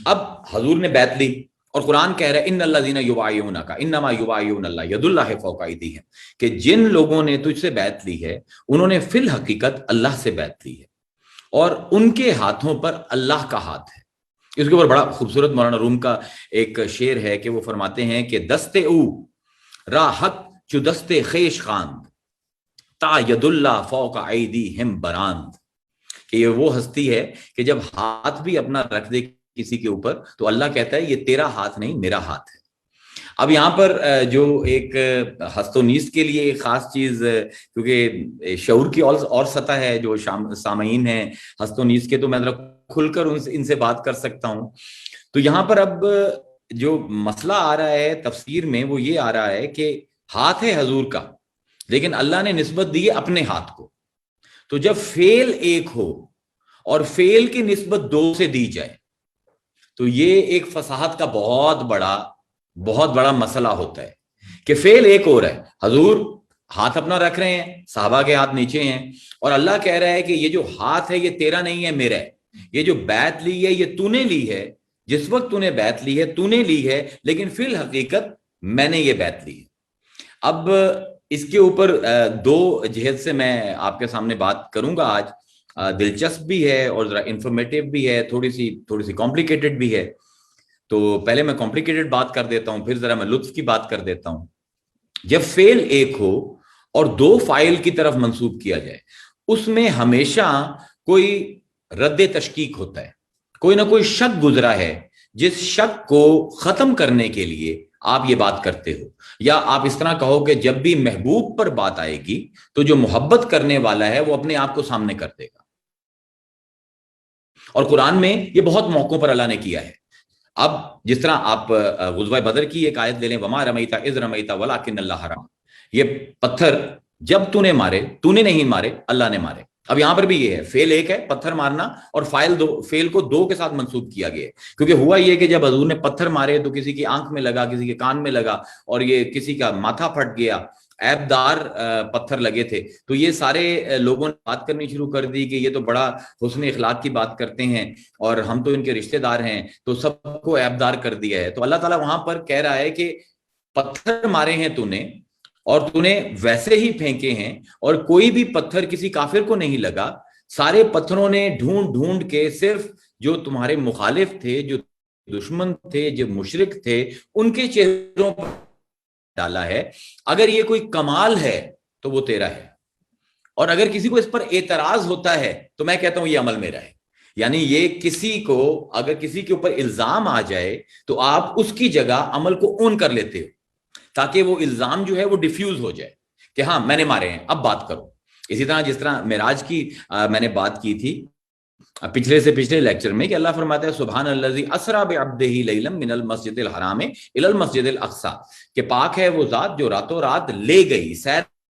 اب حضور نے بیعت لی اور قرآن کہہ رہا ہے ان الذین یبایعونک انما یبایعون اللہ ید اللہ فوق ایدیہم, کہ جن لوگوں نے تجھ سے بیعت لی ہے انہوں نے فی الحقیقت اللہ سے بیعت لی ہے اور ان کے ہاتھوں پر اللہ کا ہاتھ ہے. اس کے اوپر بڑا خوبصورت مولانا روم کا ایک شعر ہے کہ وہ فرماتے ہیں کہ دست او را حق چو دست خیش خواند تا ید اللہ فوق ایدیہم براند, کہ یہ وہ ہستی ہے کہ جب ہاتھ بھی اپنا رکھ دے کسی کے اوپر تو اللہ کہتا ہے یہ تیرا ہاتھ نہیں, میرا ہاتھ ہے. اب یہاں پر جو ایک ہست و نیست کے لیے ایک خاص چیز, کیونکہ شعور کی اور سطح ہے, جو سامعین ہیں ہست و نیست کے, تو میں ذرا کھل کر ان سے بات کر سکتا ہوں. تو یہاں پر اب جو مسئلہ آ رہا ہے تفسیر میں وہ یہ آ رہا ہے کہ ہاتھ ہے حضور کا, لیکن اللہ نے نسبت دی ہے اپنے ہاتھ کو. تو جب فعل ایک ہو اور فعل کی نسبت دو سے دی جائے تو یہ ایک فصاحت کا بہت بڑا مسئلہ ہوتا ہے کہ فعل ایک ہو رہا ہے, حضور ہاتھ اپنا رکھ رہے ہیں, صحابہ کے ہاتھ نیچے ہیں, اور اللہ کہہ رہا ہے کہ یہ جو ہاتھ ہے یہ تیرا نہیں ہے, میرا ہے. یہ جو بیعت لی ہے یہ تو نے لی ہے, جس وقت تو نے بیعت لی ہے تو نے لی ہے, لیکن فی الحقیقت میں نے یہ بیعت لی ہے. اب اس کے اوپر دو جہت سے میں آپ کے سامنے بات کروں گا آج, دلچسپ بھی ہے اور ذرا انفارمیٹیو بھی ہے, تھوڑی سی کمپلیکیٹڈ بھی ہے. تو پہلے میں کمپلیکیٹڈ بات کر دیتا ہوں, پھر ذرا میں لطف کی بات کر دیتا ہوں. جب فعل ایک ہو اور دو فاعل کی طرف منسوب کیا جائے اس میں ہمیشہ کوئی رد تشکیک ہوتا ہے, کوئی نہ کوئی شک گزرا ہے, جس شک کو ختم کرنے کے لیے آپ یہ بات کرتے ہو. یا آپ اس طرح کہو کہ جب بھی محبوب پر بات آئے گی تو جو محبت کرنے والا ہے وہ اپنے آپ کو سامنے کر دے گا. اور قرآن میں یہ بہت موقعوں پر اللہ نے کیا ہے. اب جس طرح آپ غزوہ بدر کی ایک آیت لے لیں, وما رمیتا اذ رمیتا ولکن اللہ رمی, یہ پتھر جب تو نے مارے, تو نے نہیں مارے, اللہ نے مارے. اب یہاں پر بھی یہ ہے, فعل ایک ہے پتھر مارنا, اور فعل کو دو کے ساتھ منسوب کیا گیا ہے, کیونکہ ہوا یہ کہ جب حضور نے پتھر مارے تو کسی کی آنکھ میں لگا, کسی کے کان میں لگا, اور یہ کسی کا ماتھا پھٹ گیا, عیب دار پتھر لگے تھے. تو یہ سارے لوگوں نے بات کرنی شروع کر دی کہ یہ تو بڑا حسن اخلاق کی بات کرتے ہیں اور ہم تو ان کے رشتہ دار ہیں, تو سب کو عیب دار کر دیا ہے. تو اللہ تعالیٰ وہاں پر کہہ رہا ہے کہ پتھر مارے ہیں تو نے, اور تو نے ویسے ہی پھینکے ہیں, اور کوئی بھی پتھر کسی کافر کو نہیں لگا. سارے پتھروں نے ڈھونڈ کے صرف جو تمہارے مخالف تھے, جو دشمن تھے, جو مشرک تھے, ان کے چہروں پر ڈالا ہے. اگر یہ کوئی کمال ہے تو وہ تیرا ہے, اور اگر کسی کو اس پر اعتراض ہوتا ہے تو میں کہتا ہوں یہ عمل میرا ہے. یعنی یہ اگر کسی کے اوپر الزام آ جائے تو آپ اس کی جگہ عمل کو اون کر لیتے ہو, تاکہ وہ الزام جو ہے وہ ڈیفیوز ہو جائے کہ ہاں میں نے مارے ہیں, اب بات کرو. اسی طرح جس طرح معراج کی میں نے بات کی تھی پچھلے لیکچر میں, کہ اللہ فرماتا ہے سبحان الذی اسری بعبدہ لیلا من المسجد الحرام الی المسجد الاقصی, کہ پاک ہے وہ ذات جو راتوں رات لے گئی, سیر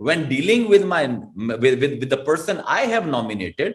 when dealing with the person I have nominated,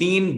3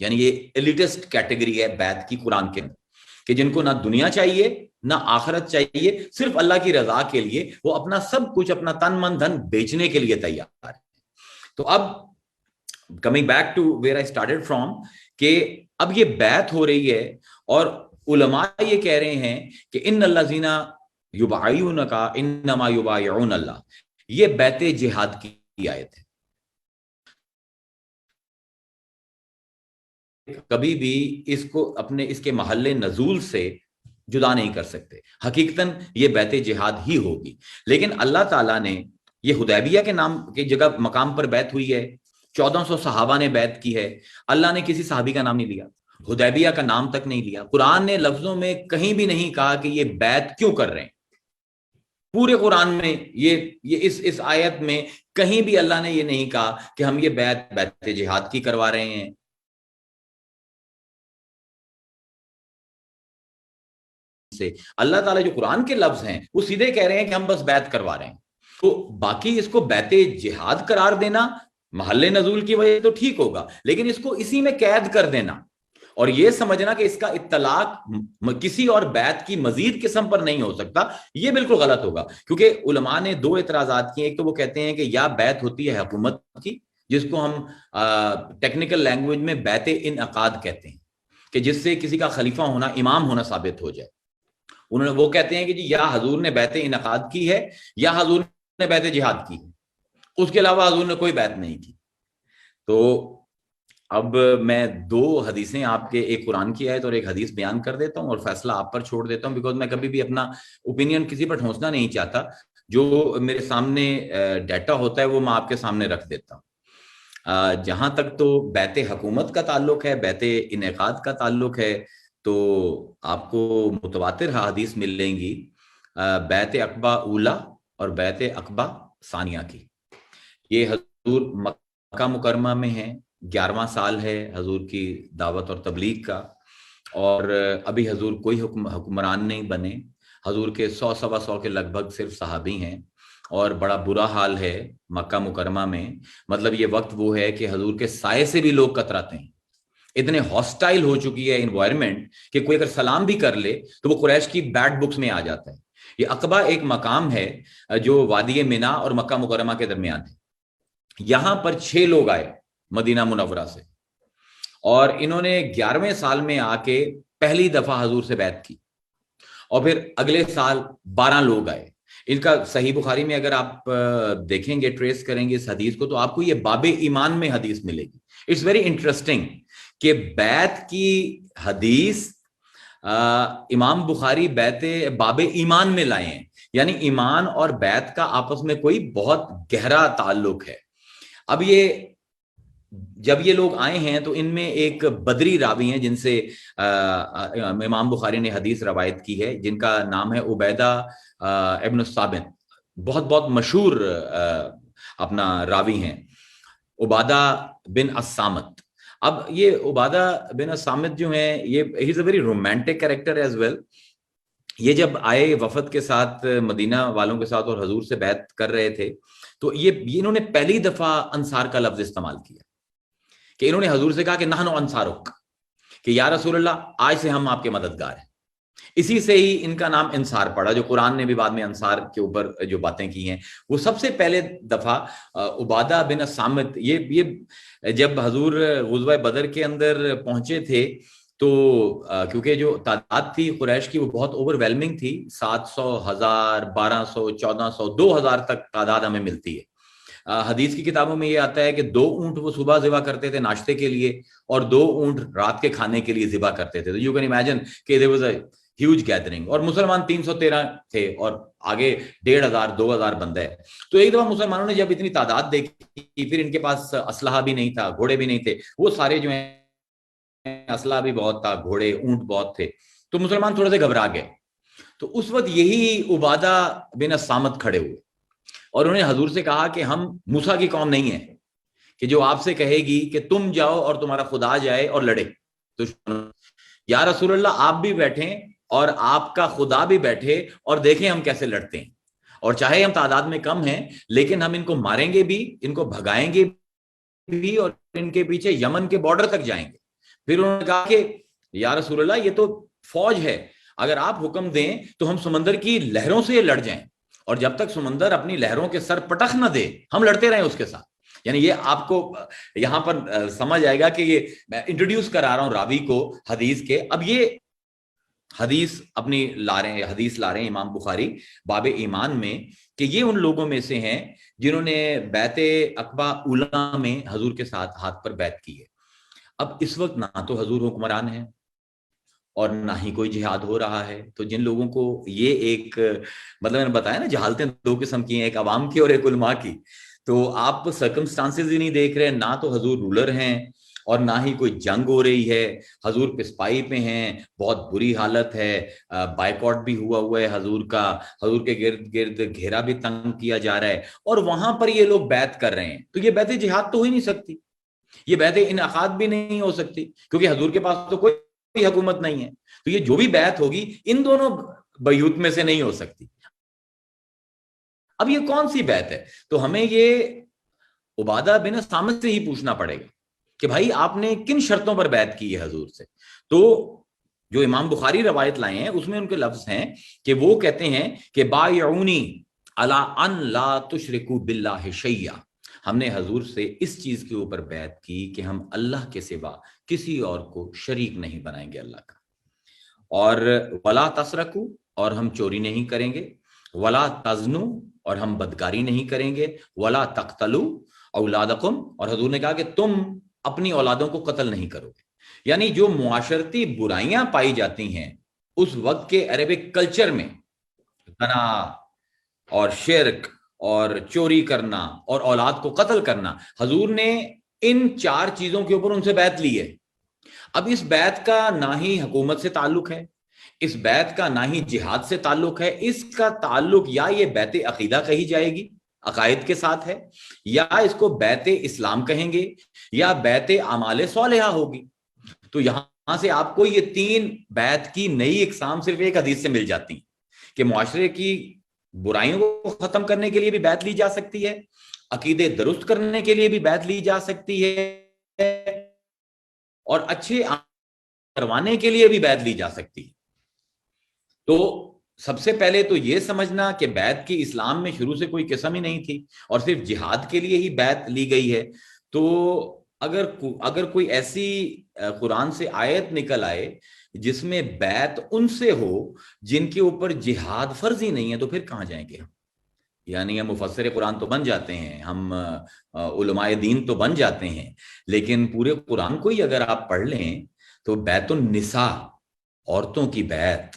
یعنی یہ ایلیٹسٹ کیٹیگری ہے بیعت کی قرآن کے اندر، کہ جن کو نہ دنیا چاہیے نہ آخرت چاہیے، صرف اللہ کی رضا کے لیے وہ اپنا سب کچھ، اپنا تن من دھن بیچنے کے لیے تیار ہے۔ تو اب coming back to where I started from, کہ اب یہ بیعت ہو رہی ہے اور علماء یہ کہہ رہے ہیں کہ ان الذین یبایعونک انما یبایعون اللہ، یہ بیعت جہاد کی آیت ہے۔ کبھی بھی اس کو اپنے اس کے محل نزول سے جدا نہیں کر سکتے، حقیقتاً یہ بیعت جہاد ہی ہوگی۔ لیکن اللہ تعالیٰ نے یہ حدیبیہ کے نام کی جگہ مقام پر بیعت ہوئی ہے، 1400 صحابہ نے بیعت کی ہے، اللہ نے کسی صحابی کا نام نہیں لیا، حدیبیہ کا نام تک نہیں لیا، قرآن نے لفظوں میں کہیں بھی نہیں کہا کہ یہ بیعت کیوں کر رہے ہیں۔ پورے قرآن میں یہ اس آیت میں کہیں بھی اللہ نے یہ نہیں کہا کہ ہم یہ بیعت جہاد کی کروا رہے ہیں۔ سے اللہ تعالیٰ جو قرآن کے لفظ ہیں وہ سیدھے کہہ رہے ہیں کہ ہم بس بیعت کروا رہے ہیں۔ تو باقی اس کو بیعت جہاد قرار دینا محل نزول کی وجہ تو ٹھیک ہوگا، لیکن اس کو اسی میں قید کر دینا اور یہ سمجھنا کہ اس کا اطلاق کسی اور بیعت کی مزید قسم پر نہیں ہو سکتا، یہ بالکل غلط ہوگا۔ کیونکہ علماء نے دو اعتراضات کیے، ایک تو وہ کہتے ہیں کہ یا بیعت ہوتی ہے حکومت کی، جس کو ہم ٹیکنیکل لینگویج میں بیعت انعقاد کہتے ہیں، کہ جس سے کسی کا خلیفہ ہونا، امام ہونا ثابت ہو جائے۔ انہوں نے وہ کہتے ہیں کہ جی یا حضور نے بیعت انعقاد کی ہے یا حضور نے بیعت جہاد کی ہے، اس کے علاوہ حضور نے کوئی بیعت نہیں کی۔ تو اب میں دو حدیثیں آپ کے، ایک قرآن کی آیت اور ایک حدیث بیان کر دیتا ہوں اور فیصلہ آپ پر چھوڑ دیتا ہوں، بیکاز میں کبھی بھی اپنا اوپینین کسی پر ٹھونسنا نہیں چاہتا، جو میرے سامنے ڈیٹا ہوتا ہے وہ میں آپ کے سامنے رکھ دیتا ہوں۔ جہاں تک تو بیعت حکومت کا تعلق ہے، بیعت انعقاد کا تعلق ہے، تو آپ کو متواتر حدیث ملیں گی بیعت عقبہ اولا اور بیعت عقبہ ثانیہ کی۔ یہ حضور مکہ مکرمہ میں ہیں، 11واں سال ہے حضور کی دعوت اور تبلیغ کا، اور ابھی حضور کوئی حکمران نہیں بنے، حضور کے 100-125 کے لگ بھگ صرف صحابی ہیں، اور بڑا برا حال ہے مکہ مکرمہ میں۔ مطلب یہ وقت وہ ہے کہ حضور کے سائے سے بھی لوگ کتراتے ہیں، اتنے ہاسٹائل ہو چکی ہے انوائرمنٹ کہ کوئی اگر سلام بھی کر لے تو وہ قریش کی بیڈ بکس میں آ جاتا ہے۔ یہ عقبہ ایک مقام ہے جو وادی منی اور مکہ مکرمہ کے درمیان ہے۔ یہاں پر 6 لوگ آئے مدینہ منورہ سے، اور انہوں نے 11ویں سال میں آ کے پہلی دفعہ حضور سے بیعت کی، اور پھر اگلے سال 12 لوگ آئے۔ ان کا صحیح بخاری میں اگر آپ دیکھیں گے، ٹریس کریں گے اس حدیث کو، تو آپ کو یہ باب ایمان میں حدیث ملے گی۔ اٹس ویری انٹرسٹنگ کہ بیعت کی حدیث امام بخاری بیعت باب ایمان میں لائے ہیں، یعنی ایمان اور بیعت کا آپس میں کوئی بہت گہرا تعلق ہے۔ اب جب یہ لوگ آئے ہیں تو ان میں ایک بدری راوی ہیں جن سے امام بخاری نے حدیث روایت کی ہے، جن کا نام ہے عبیدہ ابن الصامت، بہت بہت مشہور اپنا راوی ہیں، عبادہ بن الصامت۔ اب یہ عبادہ بن الصامت جو ہیں، یہ ہی is a very romantic character as well. یہ جب آئے وفد کے ساتھ، مدینہ والوں کے ساتھ، اور حضور سے بیعت کر رہے تھے، تو یہ انہوں نے پہلی دفعہ انصار کا لفظ استعمال کیا، کہ انہوں نے حضور سے کہا کہ نحن انصارک، کہ یا رسول اللہ آج سے ہم آپ کے مددگار ہیں۔ اسی سے ہی ان کا نام انصار پڑا، جو قرآن نے بھی بعد میں انصار کے اوپر جو باتیں کی ہیں، وہ سب سے پہلے دفعہ عبادہ بن الصامت، یہ جب حضور غزوہ بدر کے اندر پہنچے تھے، تو کیونکہ جو تعداد تھی قریش کی وہ بہت اوور ویلمنگ تھی، 700، 1000، 1200، 1400، 2000 تک تعداد ہمیں ملتی ہے۔ حدیث کی کتابوں میں یہ آتا ہے کہ 2 اونٹ وہ صبح ذبح کرتے تھے ناشتے کے لیے، اور 2 اونٹ رات کے کھانے کے لیے ذبح کرتے تھے۔ تو یو کین امیجن کہ there was a huge gathering، اور مسلمان 313 تھے، اور آگے 1500، 2000 بندے۔ تو ایک دفعہ مسلمانوں نے جب اتنی تعداد دیکھی، پھر ان کے پاس اسلحہ بھی نہیں تھا، گھوڑے بھی نہیں تھے، وہ سارے جو ہیں اسلحہ بھی بہت تھا، گھوڑے اونٹ بہت تھے، تو مسلمان تھوڑے سے گھبرا گئے۔ تو اس وقت یہی عبادہ بن الصامت کھڑے ہوئے، اور انہوں نے حضور سے کہا کہ ہم موسیٰ کی قوم نہیں ہیں کہ جو آپ سے کہے گی کہ تم جاؤ اور تمہارا خدا جائے اور لڑے۔ تو یا رسول اللہ آپ بھی بیٹھیں اور آپ کا خدا بھی بیٹھے، اور دیکھیں ہم کیسے لڑتے ہیں، اور چاہے ہم تعداد میں کم ہیں لیکن ہم ان کو ماریں گے بھی، ان کو بھگائیں گے بھی، اور ان کے پیچھے یمن کے بارڈر تک جائیں گے۔ پھر انہوں نے کہا کہ یا رسول اللہ یہ تو فوج ہے، اگر آپ حکم دیں تو ہم سمندر کی لہروں سے لڑ جائیں، اور جب تک سمندر اپنی لہروں کے سر پٹخ نہ دے ہم لڑتے رہیں اس کے ساتھ. یعنی یہ آپ کو یہاں پر سمجھ آئے گا کہ یہ میں انٹروڈیوس کرا رہا ہوں راوی کو حدیث کے. اب یہ حدیث اپنی لا رہے ہیں امام بخاری باب ایمان میں، کہ یہ ان لوگوں میں سے ہیں جنہوں نے بیعت عقبہ اولیٰ میں حضور کے ساتھ ہاتھ پر بیعت کی ہے. اب اس وقت نہ تو حضور حکمران ہے اور نہ ہی کوئی جہاد ہو رہا ہے. تو جن لوگوں کو یہ ایک مطلب میں نے بتایا نا جہالتیں دو قسم کی ہیں، ایک عوام کی اور ایک علماء کی. تو آپ سرکمسٹانسز ہی نہیں دیکھ رہے، نہ تو حضور رولر ہیں اور نہ ہی کوئی جنگ ہو رہی ہے. حضور پسپائی پہ ہیں، بہت بری حالت ہے، بائیکاٹ بھی ہوا ہے حضور کا، حضور کے گرد گرد گھیرا بھی تنگ کیا جا رہا ہے، اور وہاں پر یہ لوگ بیعت کر رہے ہیں. تو یہ بیعت جہاد تو ہو ہی نہیں سکتی، یہ بیعت انعقاد بھی نہیں ہو سکتی، کیونکہ حضور کے پاس تو کوئی حکومت نہیں ہے. تو یہ جو بھی بیعت ہوگی ان دونوں بیعت میں سے نہیں ہو سکتی. اب یہ کون سی بیعت ہے؟ تو ہمیں یہ عبادہ بن صامت سے ہی پوچھنا پڑے گا کہ بھائی آپ نے کن شرطوں پر بیعت کی ہے حضور سے. تو جو امام بخاری روایت لائے ہیں اس میں ان کے لفظ ہیں کہ وہ کہتے ہیں کہ بایعونی علی ان لا تشرکوا باللہ شیئا، ہم نے حضور سے اس چیز کے اوپر بیعت کی کہ ہم اللہ کے سوا کسی اور کو شریک نہیں بنائیں گے اللہ کا، اور ولا تسرکوا، اور ہم چوری نہیں کریں گے، ولا تزنوا، اور ہم بدکاری نہیں کریں گے، ولا تقتلوا اولادکم، اور حضور نے کہا کہ تم اپنی اولادوں کو قتل نہیں کرو گے. یعنی جو معاشرتی برائیاں پائی جاتی ہیں اس وقت کے عربک کلچر میں، زنا اور شرک اور چوری کرنا اور اولاد کو قتل کرنا، حضور نے ان چار چیزوں کے اوپر ان سے بیعت لی ہے. اب اس بیعت کا نہ ہی حکومت سے تعلق ہے، اس بیعت کا نہ ہی جہاد سے تعلق ہے، اس کا تعلق یا یہ بیعت عقیدہ کہی جائے گی، عقائد کے ساتھ ہے، یا اس کو بیعت اسلام کہیں گے، یا بیعت اعمال صالحہ ہوگی. تو یہاں سے آپ کو یہ تین بیعت کی نئی اقسام صرف ایک حدیث سے مل جاتی ہیں کہ معاشرے کی برائیوں کو ختم کرنے کے لیے بھی بیعت لی جا سکتی ہے، عقیدے درست کرنے کے لیے بھی بیعت لی جا سکتی ہے، اور اچھے کروانے کے لیے بھی بیعت لی جا سکتی ہے. تو سب سے پہلے تو یہ سمجھنا کہ بیعت کی اسلام میں شروع سے کوئی قسم ہی نہیں تھی اور صرف جہاد کے لیے ہی بیعت لی گئی ہے. تو اگر کوئی ایسی قرآن سے آیت نکل آئے جس میں بیعت ان سے ہو جن کے اوپر جہاد فرض ہی نہیں ہے، تو پھر کہاں جائیں گے ہم؟ یعنی ہم مفسر قرآن تو بن جاتے ہیں، ہم علماء دین تو بن جاتے ہیں، لیکن پورے قرآن کو ہی اگر آپ پڑھ لیں تو بیعت النساء، عورتوں کی بیعت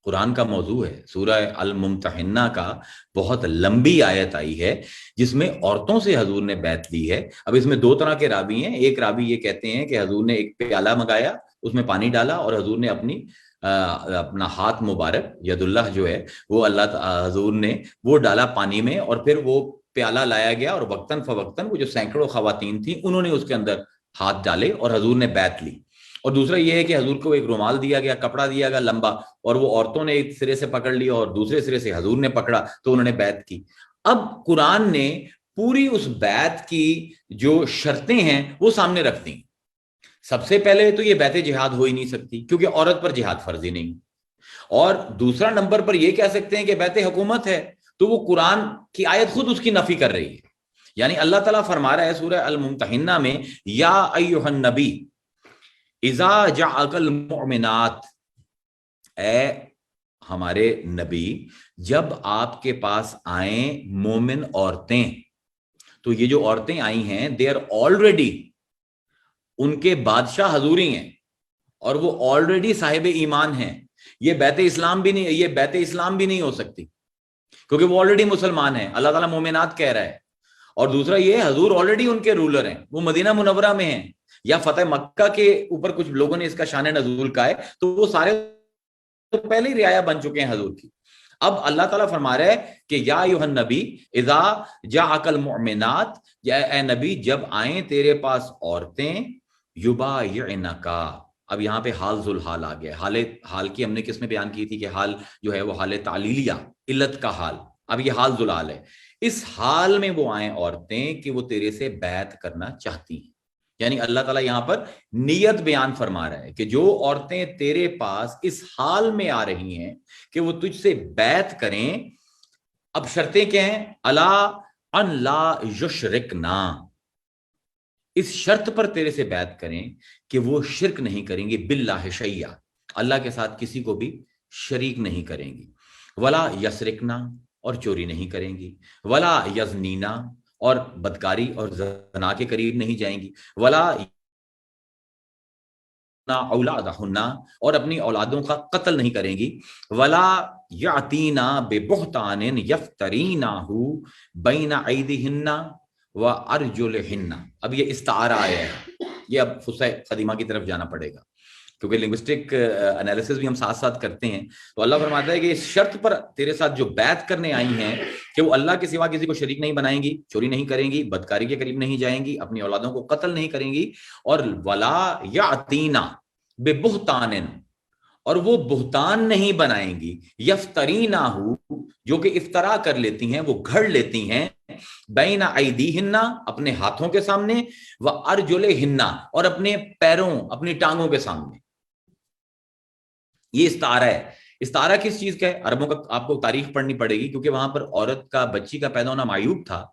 قرآن کا موضوع ہے. سورہ الممتحنہ کا بہت لمبی آیت آئی ہے جس میں عورتوں سے حضور نے بیعت لی ہے. اب اس میں دو طرح کے راوی ہیں، ایک راوی یہ کہتے ہیں کہ حضور نے ایک پیالہ منگایا، اس میں پانی ڈالا اور حضور نے اپنا ہاتھ مبارک ید اللہ جو ہے وہ حضور نے وہ ڈالا پانی میں، اور پھر وہ پیالہ لایا گیا اور وقتاً فوقتاً وہ جو سینکڑوں خواتین تھیں انہوں نے اس کے اندر ہاتھ ڈالے اور حضور نے بیعت لی. اور دوسرا یہ ہے کہ حضور کو ایک رومال دیا گیا، کپڑا دیا گیا لمبا، اور وہ عورتوں نے ایک سرے سے پکڑ لیا اور دوسرے سرے سے حضور نے پکڑا تو انہوں نے بیعت کی. اب قرآن نے پوری اس بیعت کی جو شرطیں ہیں وہ سامنے رکھ دیں. سب سے پہلے تو یہ بیعت جہاد ہو ہی نہیں سکتی کیونکہ عورت پر جہاد فرض ہی نہیں، اور دوسرا نمبر پر یہ کہہ سکتے ہیں کہ بیعت حکومت ہے تو وہ قرآن کی آیت خود اس کی نفی کر رہی ہے. یعنی اللہ تعالیٰ فرما رہا ہے سورہ الممتحنہ میں، یا ایھا النبی اذا جاءک المؤمنات، اے ہمارے نبی جب آپ کے پاس آئیں مومن عورتیں. تو یہ جو عورتیں آئی ہیں دے آر آلریڈی، ان کے بادشاہ حضوری ہیں اور وہ آلریڈی صاحب ایمان ہیں. یہ بیعت اسلام بھی نہیں ہو سکتی کیونکہ وہ آلریڈی مسلمان ہیں. اللہ تعالیٰ مومنات کہہ رہا ہے. اور دوسرا یہ حضور آلریڈی ان کے رولر ہیں، وہ مدینہ منورہ میں ہیں، یا فتح مکہ کے اوپر کچھ لوگوں نے اس کا شان نزول کا ہے، تو وہ سارے تو پہلے ہی رعایا بن چکے ہیں حضور کی. اب اللہ تعالیٰ فرما رہا ہے کہ یا ایھا النبی اذا جاءک المؤمنات، یا اے نبی جب آئیں تیرے پاس عورتیں یبایعنک. اب یہاں پہ حال ذل حال آ گیا. حال کی ہم نے کس میں بیان کی تھی کہ حال جو ہے وہ حال تعلیلیہ، علت کا حال. اب یہ حال ذل حال ہے. اس حال میں وہ آئیں عورتیں کہ وہ تیرے سے بیعت کرنا چاہتی ہیں. یعنی اللہ تعالیٰ یہاں پر نیت بیان فرما رہا ہے کہ جو عورتیں تیرے پاس اس حال میں آ رہی ہیں کہ وہ تجھ سے بیعت کریں، اب شرطیں کیا ہیں؟ الا ان لا یشرکنا، اس شرط پر تیرے سے بیعت کریں کہ وہ شرک نہیں کریں گی، باللہ شیئا، اللہ کے ساتھ کسی کو بھی شریک نہیں کریں گی، ولا یسرکنا، اور چوری نہیں کریں گی، ولا یزنینا، اور بدکاری اور زنا کے قریب نہیں جائیں گی، ولا اولادہن، اور اپنی اولادوں کا قتل نہیں کریں گی، ولا یاتینا ببہتان یفترینہ بین ایدیہن وارجلہن۔ اب یہ استعارہ آیا ہے، یہ اب فصح قدیمہ کی طرف جانا پڑے گا کیونکہ لنگوسٹک انالیسس بھی ہم ساتھ ساتھ کرتے ہیں۔ تو اللہ فرماتا ہے کہ اس شرط پر تیرے ساتھ جو بیعت کرنے آئی ہیں کہ وہ اللہ کے سوا کسی کو شریک نہیں بنائیں گی، چوری نہیں کریں گی، بدکاری کے قریب نہیں جائیں گی، اپنی اولادوں کو قتل نہیں کریں گی، اور ولا یاتینا ببہتان، اور وہ بہتان نہیں بنائیں گی، یفترینہ، جو کہ افطرا کر لیتی ہیں، وہ گھڑ لیتی ہیں، بین ایدیہن، اپنے ہاتھوں کے سامنے، وارجلہن، اور اپنے پیروں، اپنی ٹانگوں کے سامنے۔ یہ استعارہ ہے۔ استعارہ کس چیز کا ہے؟ عربوں کا آپ کو تاریخ پڑھنی پڑے گی کیونکہ وہاں پر عورت کا، بچی کا پیدا ہونا معیوب تھا،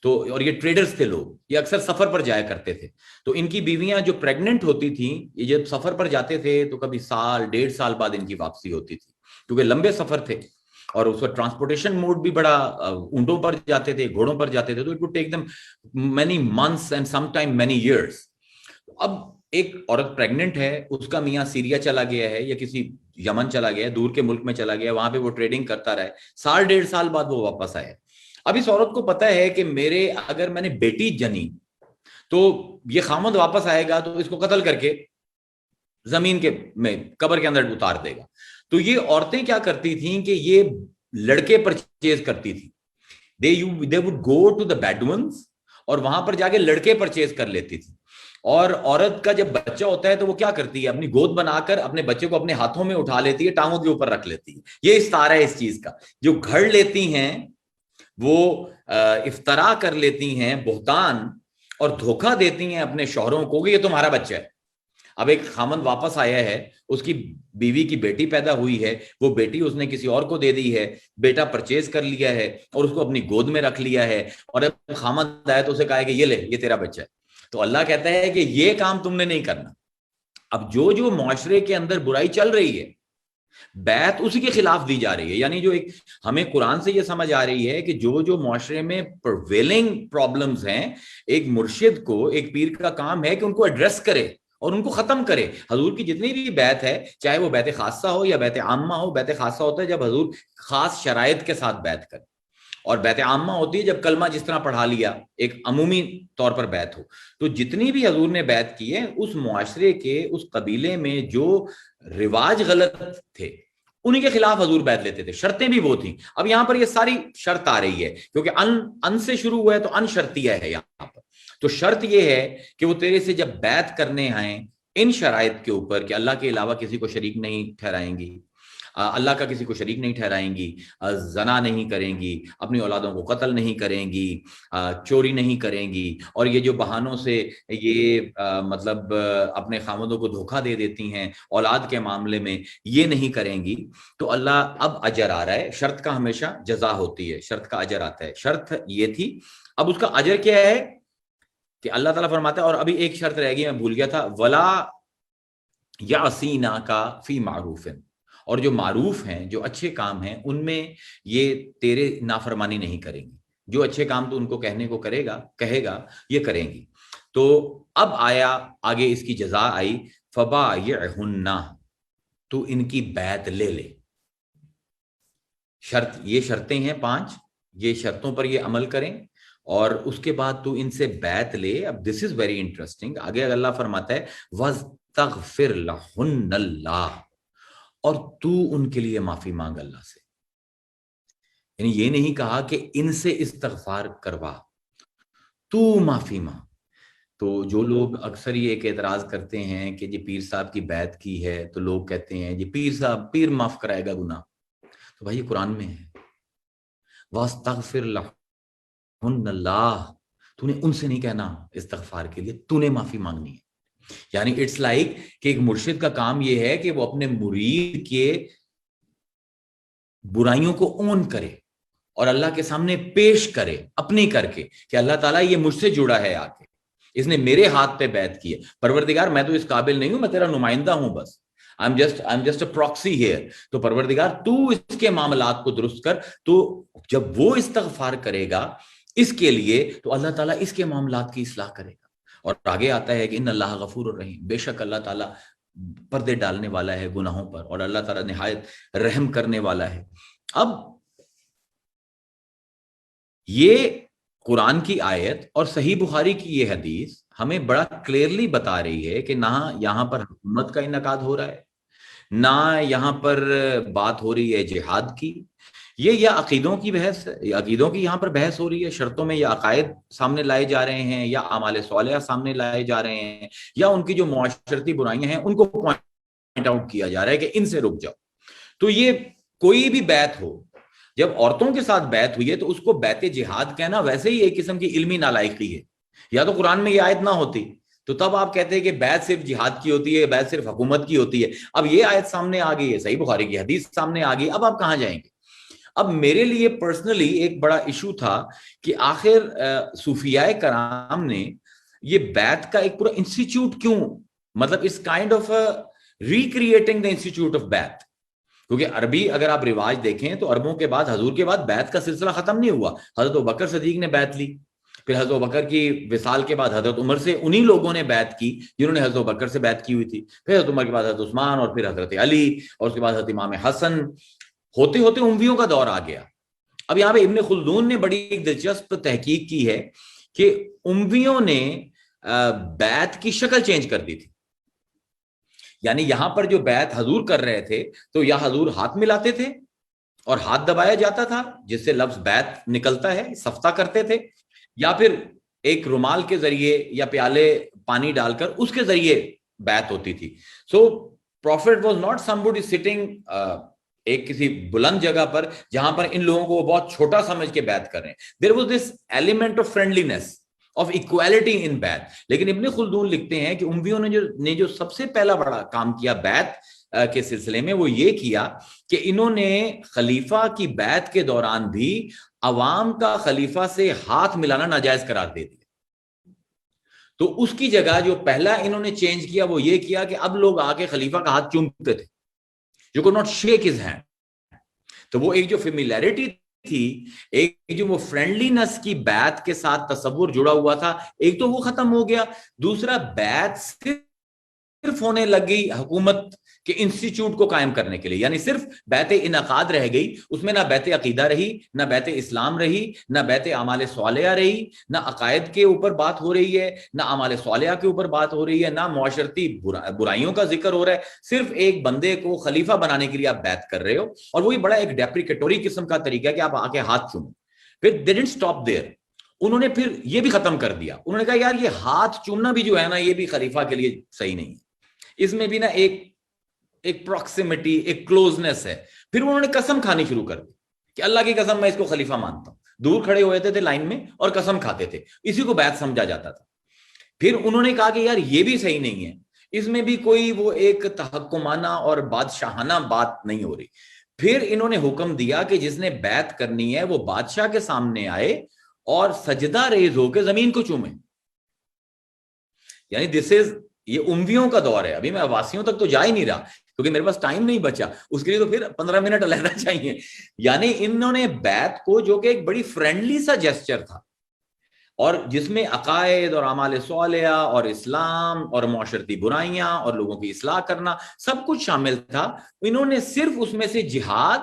تو اور یہ ٹریڈرز تھے لوگ، یہ اکثر سفر پر جایا کرتے تھے، تو ان کی بیویاں جو پریگننٹ ہوتی تھیں، یہ جب سفر پر جاتے تھے تو کبھی سال 1.5 سال بعد ان کی واپسی ہوتی تھی کیونکہ لمبے سفر تھے، اور اس وقت ٹرانسپورٹیشن موڈ بھی بڑا، اونٹوں پر جاتے تھے، گھوڑوں پر جاتے تھے، تو it would take them many months and some time many years. اب ایک عورت پریگننٹ ہے، اس کا میاں سیریا چلا گیا ہے یا کسی یمن چلا گیا ہے، دور کے ملک میں چلا گیا ہے، وہاں پہ وہ ٹریڈنگ کرتا رہا ہے، سال 1.5 سال بعد وہ واپس آئے۔ اب اس عورت کو پتا ہے کہ اگر میں نے بیٹی جنی تو یہ خامد واپس آئے گا تو اس کو قتل کر کے زمین کے میں قبر کے اندر اتار دے گا۔ تو یہ عورتیں کیا کرتی تھیں کہ یہ لڑکے پرچیز کرتی تھی، they would go to the Bedouins، اور وہاں پر جا کے لڑکے پرچیز کر لیتی تھی، اور عورت کا جب بچہ ہوتا ہے تو وہ کیا کرتی ہے؟ اپنی گود بنا کر اپنے بچے کو اپنے ہاتھوں میں اٹھا لیتی ہے، ٹانگوں کے اوپر رکھ لیتی ہے۔ یہ استعارہ ہے اس چیز کا، جو گھڑ لیتی ہیں، وہ افطرا کر لیتی ہیں، بہتان، اور دھوکہ دیتی ہیں اپنے شوہروں کو کہ یہ تمہارا بچہ ہے۔ اب ایک خامند واپس آیا ہے، اس کی بیوی کی بیٹی پیدا ہوئی ہے، وہ بیٹی اس نے کسی اور کو دے دی ہے، بیٹا پرچیز کر لیا ہے اور اس کو اپنی گود میں رکھ لیا ہے، اور اب خامند آیا تو اسے کہا کہ یہ لے، یہ تیرا بچہ ہے۔ تو اللہ کہتا ہے کہ یہ کام تم نے نہیں کرنا۔ اب جو معاشرے کے اندر برائی چل رہی ہے، بیعت اسی کے خلاف دی جا رہی ہے، یعنی جو ایک ہمیں قرآن سے یہ سمجھ آ رہی ہے کہ جو معاشرے میں پرویلنگ پرابلمز ہیں، ایک مرشد کو، ایک پیر کا کام ہے کہ ان کو ایڈریس کرے اور ان کو ختم کرے۔ حضور کی جتنی بھی بیعت ہے، چاہے وہ بیعت خاصہ ہو یا بیعت عامہ ہو، بیعت خاصہ ہوتا ہے جب حضور خاص شرائط کے ساتھ بیعت کرے، اور بیعت عامہ ہوتی ہے جب کلمہ جس طرح پڑھا لیا، ایک عمومی طور پر بیعت ہو۔ تو جتنی بھی حضور نے بیعت کی ہے، اس معاشرے کے، اس قبیلے میں جو رواج غلط تھے انہی کے خلاف حضور بیعت لیتے تھے، شرطیں بھی وہ تھیں۔ اب یہاں پر یہ ساری شرط آ رہی ہے کیونکہ ان سے شروع ہوا ہے تو ان شرطیہ ہے یہاں پر۔ تو شرط یہ ہے کہ وہ تیرے سے جب بیعت کرنے آئیں ان شرائط کے اوپر کہ اللہ کے علاوہ کسی کو شریک نہیں ٹھہرائیں گی، اللہ کا کسی کو شریک نہیں ٹھہرائیں گی، زنا نہیں کریں گی، اپنی اولادوں کو قتل نہیں کریں گی، چوری نہیں کریں گی، اور یہ جو بہانوں سے یہ مطلب اپنے خامدوں کو دھوکہ دے دیتی ہیں اولاد کے معاملے میں، یہ نہیں کریں گی، تو اللہ اب اجر آ رہا ہے۔ شرط کا ہمیشہ جزا ہوتی ہے، شرط کا اجر آتا ہے۔ شرط یہ تھی، اب اس کا اجر کیا ہے کہ اللہ تعالیٰ فرماتا ہے، اور ابھی ایک شرط رہ گئی میں بھول گیا تھا، ولا یعصینک فی معروف، اور جو معروف ہیں، جو اچھے کام ہیں، ان میں یہ تیرے نافرمانی نہیں کریں گی، جو اچھے کام تو ان کو کہنے کو کہے گا یہ کریں گی۔ تو اب آیا آگے اس کی جزا آئی، فبایعہن، تو ان کی بیعت لے لے۔ شرط، یہ شرطیں ہیں 5، یہ شرطوں پر یہ عمل کریں، اور اس کے بعد تو ان سے بیعت لے۔ اب دس از ویری انٹرسٹنگ، آگے اللہ فرماتا ہے وَاسْتَغْفِرْ لَهُنَّ اللَّهُ، اور تو ان کے لیے معافی مانگ اللہ سے۔ یعنی یہ نہیں کہا کہ ان سے استغفار کروا، تو معافی مانگ۔ تو جو لوگ اکثر یہ ایک اعتراض کرتے ہیں کہ جی پیر صاحب کی بیعت کی ہے تو لوگ کہتے ہیں جی پیر صاحب، پیر معاف کرائے گا گناہ، تو بھائی قرآن میں ہے وَاسْتَغْفِرْ لَهُنَّ اللَّهُ، تو نے ان سے نہیں کہنا استغفار کے لیے، تو نے معافی مانگنی ہے. یعنی اٹس لائک کہ ایک مرشد کا کام یہ ہے کہ وہ اپنے مرید کے برائیوں کو اون کرے اور اللہ کے سامنے پیش کرے اپنی کر کے کہ اللہ تعالیٰ یہ مجھ سے جڑا ہے، آ کے اس نے میرے ہاتھ پہ بیعت کی ہے. پروردگار میں تو اس قابل نہیں ہوں، میں تیرا نمائندہ ہوں، بس I'm just a proxy here. تو پروردگار تو اس کے معاملات کو درست کر. تو جب وہ استغفار کرے گا اس کے لیے تو اللہ تعالیٰ اس کے معاملات کی اصلاح کرے گا. اور آگے آتا ہے کہ ان اللہ غفور الرحیم، بے شک اللہ تعالیٰ پردے ڈالنے والا ہے گناہوں پر، اور اللہ تعالیٰ نہایت رحم کرنے والا ہے. اب یہ قرآن کی آیت اور صحیح بخاری کی یہ حدیث ہمیں بڑا کلیئرلی بتا رہی ہے کہ نہ یہاں پر حکومت کا انعقاد ہو رہا ہے، نہ یہاں پر بات ہو رہی ہے جہاد کی. یہ یا عقیدوں کی بحث ہے، یا عقیدوں کی یہاں پر بحث ہو رہی ہے، شرطوں میں یا عقائد سامنے لائے جا رہے ہیں، یا اعمال صالحہ سامنے لائے جا رہے ہیں، یا ان کی جو معاشرتی برائیاں ہیں ان کو پوائنٹ آؤٹ کیا جا رہا ہے کہ ان سے رک جاؤ. تو یہ کوئی بھی بیعت ہو، جب عورتوں کے ساتھ بیعت ہوئی ہے تو اس کو بیعت جہاد کہنا ویسے ہی ایک قسم کی علمی نالائقی ہے. یا تو قرآن میں یہ آیت نہ ہوتی تو تب آپ کہتے ہیں کہ بیعت صرف جہاد کی ہوتی ہے، بیعت صرف حکومت کی ہوتی ہے. اب یہ آیت سامنے آ گئی ہے، صحیح بخاری کی حدیث سامنے آ گئی، اب آپ کہاں جائیں گے؟ اب میرے لیے پرسنلی ایک بڑا ایشو تھا کہ آخر صوفیاء کرام نے یہ بیعت کا ایک پورا انسٹیٹیوٹ کیوں، مطلب اس kind of recreating the institute of بیعت. کیونکہ عربی اگر آپ رواج دیکھیں تو عربوں کے بعد حضور کے بعد بیعت کا سلسلہ ختم نہیں ہوا. حضرت ابوبکر صدیق نے بیعت لی، پھر حضرت ابوبکر کی وصال کے بعد حضرت عمر سے انہی لوگوں نے بیعت کی جنہوں نے حضرت ابوبکر سے بیعت کی ہوئی تھی، پھر حضرت عمر کے بعد حضرت عثمان، اور پھر حضرت علی، اور اس کے بعد حضرت امام حسن. ہوتے ہوتے امویوں کا دور آ گیا. اب یہاں پہ ابن خلدون نے بڑی ایک دلچسپ تحقیق کی ہے کہ امویوں نے بیعت کی شکل چینج کر دی تھی. یعنی یہاں پر جو بیعت حضور کر رہے تھے تو یا حضور ہاتھ ملاتے تھے اور ہاتھ دبایا جاتا تھا جس سے لفظ بیعت نکلتا ہے، سفتہ کرتے تھے، یا پھر ایک رومال کے ذریعے یا پیالے پانی ڈال کر اس کے ذریعے بیعت ہوتی تھی. So prophet was not somebody sitting ایک کسی بلند جگہ پر جہاں پر ان لوگوں کو وہ بہت چھوٹا سمجھ کے بیعت کر رہے ہیں. There was this element of friendliness of equality in بیعت. لیکن ابن خلدون لکھتے ہیں کہ امویوں نے جو سب سے پہلا بڑا کام کیا بیعت کے سلسلے میں وہ یہ کیا کہ انہوں نے خلیفہ کی بیعت کے دوران بھی عوام کا خلیفہ سے ہاتھ ملانا ناجائز قرار دے دیا. تو اس کی جگہ جو پہلا انہوں نے چینج کیا وہ یہ کیا کہ اب لوگ آ کے خلیفہ کا ہاتھ چومتے تھے. You could not shake his hand. تو وہ ایک جو فیملیرٹی تھی، ایک جو وہ فرینڈلینس کی بیعت کے ساتھ تصور جڑا ہوا تھا، ایک تو وہ ختم ہو گیا. دوسرا بیعت صرف ہونے لگ گئی حکومت کے انسٹیٹیوٹ کو قائم کرنے کے لیے، یعنی صرف بیعت انعقاد رہ گئی، اس میں نہ بیعت عقیدہ رہی، نہ بیعت اسلام رہی، نہ بیعت اعمال صالحہ رہی، نہ عقائد کے اوپر بات ہو رہی ہے، نہ اعمال صالحہ کے اوپر بات ہو رہی ہے، نہ معاشرتی برائیوں کا ذکر ہو رہا ہے. صرف ایک بندے کو خلیفہ بنانے کے لیے آپ بیعت کر رہے ہو، اور وہی بڑا ایک ڈیپریکیٹوری قسم کا طریقہ ہے کہ آپ آ کے ہاتھ چومو. پھر they didn't stop there. انہوں نے پھر یہ بھی ختم کر دیا. انہوں نے کہا یار یہ ہاتھ چومنا بھی جو ہے نا یہ بھی خلیفہ کے لیے صحیح نہیں ہے، اس میں بھی نا ایک پروکسیمٹی، ایک کلوزنس ہے. پھر انہوں نے قسم کھانی شروع کر دی کہ اللہ کی قسم میں اس کو خلیفہ مانتا ہوں. دور کھڑے ہوئے تھے لائن میں اور قسم کھاتے تھے، اسی کو بیعت سمجھا جاتا تھا. پھر انہوں نے کہا کہ یار یہ بھی صحیح نہیں ہے، اس میں بھی کوئی وہ ایک تحکمانہ اور بادشاہانہ بات نہیں ہو رہی. پھر انہوں نے حکم دیا کہ جس نے بیعت کرنی ہے وہ بادشاہ کے سامنے آئے اور سجدہ ریز ہو کے زمین کو چومے. یعنی یہ امویوں کا دور ہے. ابھی میں عباسیوں تک تو جا ہی نہیں رہا کیونکہ میرے پاس ٹائم نہیں بچا، اس کے لیے تو پھر 15 منٹ علیحدہ چاہیے. یعنی انہوں نے بیعت کو، جو کہ ایک بڑی فرینڈلی سا جیسچر تھا اور جس میں عقائد اور اعمال صالحہ اور اسلام اور معاشرتی برائیاں اور لوگوں کی اصلاح کرنا سب کچھ شامل تھا، انہوں نے صرف اس میں سے جہاد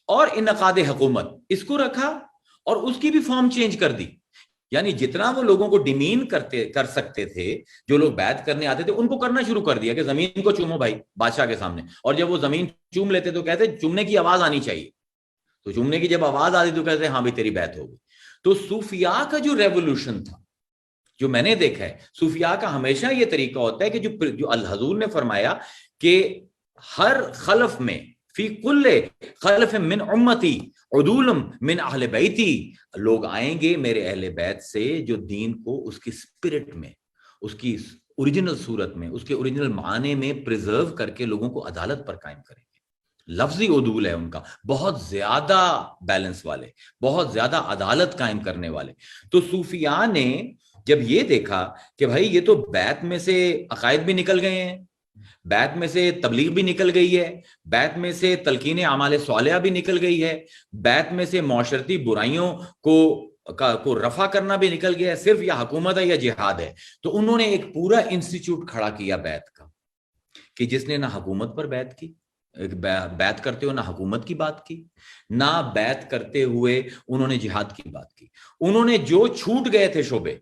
اور انعقاد حکومت اس کو رکھا اور اس کی بھی فارم چینج کر دی. یعنی جتنا وہ لوگوں کو ڈیمین کر سکتے تھے، جو لوگ بیعت کرنے آتے تھے ان کو کرنا شروع کر دیا کہ زمین کو چومو بھائی بادشاہ کے سامنے. اور جب وہ زمین چوم لیتے تو کہتے چومنے کی آواز آنی چاہیے، تو چومنے کی جب آواز آتی تو کہتے ہاں بھی تیری بیعت ہوگی. تو صوفیاء کا جو ریولوشن تھا، جو میں نے دیکھا ہے، صوفیاء کا ہمیشہ یہ طریقہ ہوتا ہے کہ جو الحضور نے فرمایا کہ ہر خلف میں فی کل خلف من امتی عدولم من اہل بیتی، لوگ آئیں گے میرے اہل بیت سے جو دین کو اس کی اسپرٹ میں، اس کی اوریجنل صورت میں، اس کے اوریجنل معنی میں پریزرو کر کے لوگوں کو عدالت پر قائم کریں گے۔ لفظی عدول ہے ان کا، بہت زیادہ بیلنس والے، بہت زیادہ عدالت قائم کرنے والے۔ تو صوفیاء نے جب یہ دیکھا کہ بھائی یہ تو بیت میں سے عقائد بھی نکل گئے ہیں، بیت میں سے تبلیغ بھی نکل گئی ہے، بیت میں سے تلقین اعمال صالحہ بھی نکل گئی ہے، بیت میں سے معاشرتی برائیوں کو رفع کرنا بھی نکل گیا ہے، صرف یا حکومت ہے یا جہاد ہے۔ تو انہوں نے ایک پورا انسٹیٹیوٹ کھڑا کیا بیت کا، کہ جس نے نہ حکومت پر بیت کی، بیت کرتے ہوئے نہ حکومت کی بات کی، نہ بیت کرتے ہوئے انہوں نے جہاد کی بات کی۔ انہوں نے جو چھوٹ گئے تھے شعبے،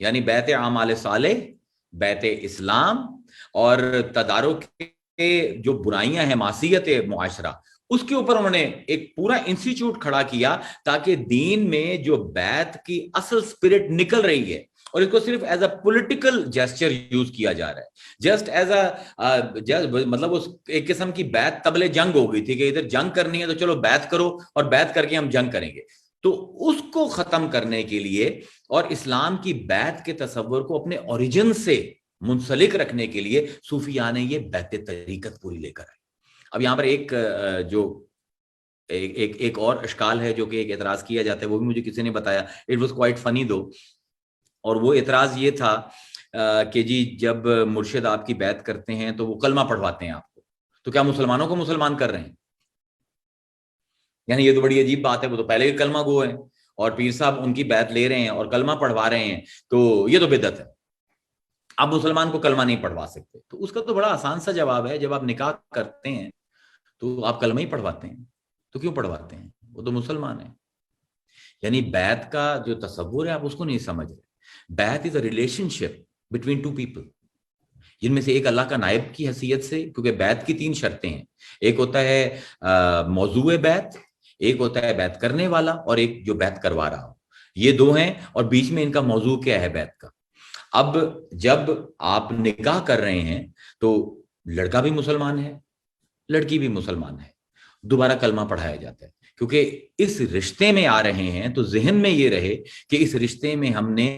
یعنی بیت اعمال صالح، بیت اسلام اور تدارک کے جو برائیاں ہیں، معصیت معاشرہ، اس کے اوپر انہوں نے ایک پورا انسٹیٹیوٹ کھڑا کیا تاکہ دین میں جو بیت کی اصل سپرٹ نکل رہی ہے، اور اس کو صرف as a political gesture use کیا جا رہا ہے، جسٹ ایز اے مطلب اس ایک قسم کی بیت تبلے جنگ ہو گئی تھی کہ ادھر جنگ کرنی ہے تو چلو بیت کرو، اور بیت کر کے ہم جنگ کریں گے۔ تو اس کو ختم کرنے کے لیے اور اسلام کی بیت کے تصور کو اپنے اوریجن سے منسلک رکھنے کے لیے صوفیاء نے یہ بیت طریقت پوری لے کر آئی۔ اب یہاں پر ایک اور اشکال ہے جو کہ ایک اعتراض کیا جاتا ہے، وہ بھی مجھے کسی نے بتایا، اٹ واز کوائٹ فنی دو، اور وہ اعتراض یہ تھا کہ جی جب مرشد آپ کی بیعت کرتے ہیں تو وہ کلمہ پڑھواتے ہیں آپ کو، تو کیا مسلمانوں کو مسلمان کر رہے ہیں؟ یعنی یہ تو بڑی عجیب بات ہے، وہ تو پہلے ہی کلمہ گو ہیں، اور پیر صاحب ان کی بیعت لے رہے ہیں اور کلمہ پڑھوا رہے ہیں، تو یہ تو بدعت ہے، آپ مسلمان کو کلمہ نہیں پڑھوا سکتے۔ تو اس کا تو بڑا آسان سا جواب ہے، جب آپ نکاح کرتے ہیں تو آپ کلمہ ہی پڑھواتے ہیں، تو کیوں پڑھواتے ہیں؟ وہ تو مسلمان ہیں۔ یعنی بیعت کا جو تصور ہے آپ اس کو نہیں سمجھ رہے۔ بیعت is a relationship between two people, جن میں سے ایک اللہ کا نائب کی حیثیت سے، کیونکہ بیعت کی 3 شرطیں ہیں، ایک ہوتا ہے موضوع بیعت، ایک ہوتا ہے بیعت کرنے والا، اور ایک جو بیعت کروا رہا ہو، یہ 2 ہیں، اور بیچ میں ان کا موضوع کیا ہے بیعت کا۔ اب جب آپ نکاح کر رہے ہیں تو لڑکا بھی مسلمان ہے، لڑکی بھی مسلمان ہے، دوبارہ کلمہ پڑھایا جاتا ہے، کیونکہ اس رشتے میں آ رہے ہیں تو ذہن میں یہ رہے کہ اس رشتے میں ہم نے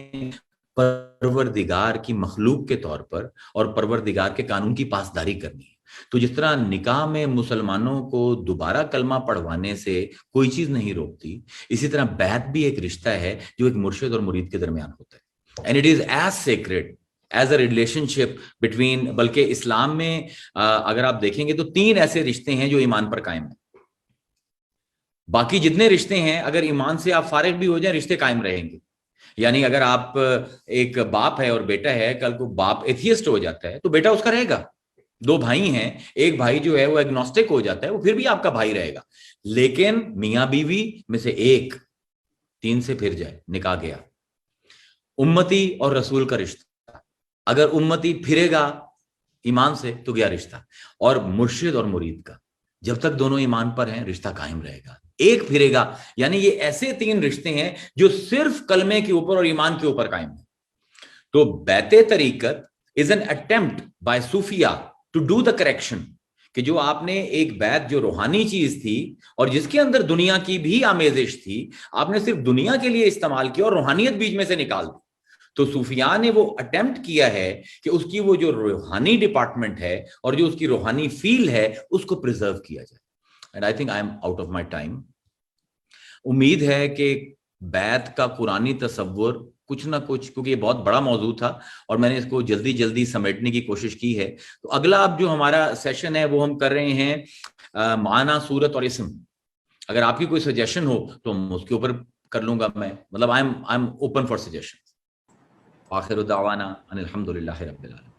پروردگار کی مخلوق کے طور پر اور پروردگار کے قانون کی پاسداری کرنی ہے۔ تو جس طرح نکاح میں مسلمانوں کو دوبارہ کلمہ پڑھوانے سے کوئی چیز نہیں روکتی، اسی طرح بیعت بھی ایک رشتہ ہے جو ایک مرشد اور مرید کے درمیان ہوتا ہے، and it is as sacred as a relationship between، بلکہ اسلام میں اگر آپ دیکھیں گے تو 3 ایسے رشتے ہیں جو ایمان پر قائم ہیں۔ باقی جتنے رشتے ہیں اگر ایمان سے آپ فارغ بھی ہو جائیں رشتے قائم رہیں گے۔ یعنی اگر آپ ایک باپ ہے اور بیٹا ہے، کل کو باپ ایتھیسٹ ہو جاتا ہے تو بیٹا اس کا رہے گا۔ 2 بھائی ہیں، ایک بھائی جو ہے وہ ایگنوسٹک ہو جاتا ہے، وہ پھر بھی آپ کا بھائی رہے گا۔ لیکن میاں بیوی میں سے ایک 3 سے پھر جائے، نکاح گیا۔ امتی اور رسول کا رشتہ، اگر امتی پھرے گا ایمان سے تو گیا رشتہ، اور مرشد اور مرید کا جب تک دونوں ایمان پر ہیں رشتہ قائم رہے گا۔ ایک پھرے گا، یعنی یہ ایسے 3 رشتے ہیں جو صرف کلمے کے اوپر اور ایمان کے اوپر قائم ہیں۔ تو بیعت طریقت is an attempt by Sofia to do the correction، کہ جو آپ نے ایک بیعت جو روحانی چیز تھی اور جس کے اندر دنیا کی بھی آمیزش تھی، آپ نے صرف دنیا کے لیے استعمال کیا اور روحانیت بیچ میں سے نکال دی۔ تو صوفیاء نے وہ اٹیمپٹ کیا ہے کہ اس کی وہ جو روحانی ڈپارٹمنٹ ہے اور جو اس کی روحانی فیل ہے اس کو پریزرو کیا جائے۔ And I think I am out of my time. امید ہے کہ بیعت کا قرآنی تصور کچھ نہ کچھ، کیونکہ یہ بہت بڑا موضوع تھا اور میں نے اس کو جلدی جلدی سمیٹنے کی کوشش کی ہے۔ تو اگلا اب جو ہمارا سیشن ہے وہ ہم کر رہے ہیں معنی، صورت اور اسم۔ اگر آپ کی کوئی سجیشن ہو تو اس کے اوپر کر لوں گا میں، مطلب I am open for suggestion. آخر دعوانا ان الحمد للہ رب العالمین۔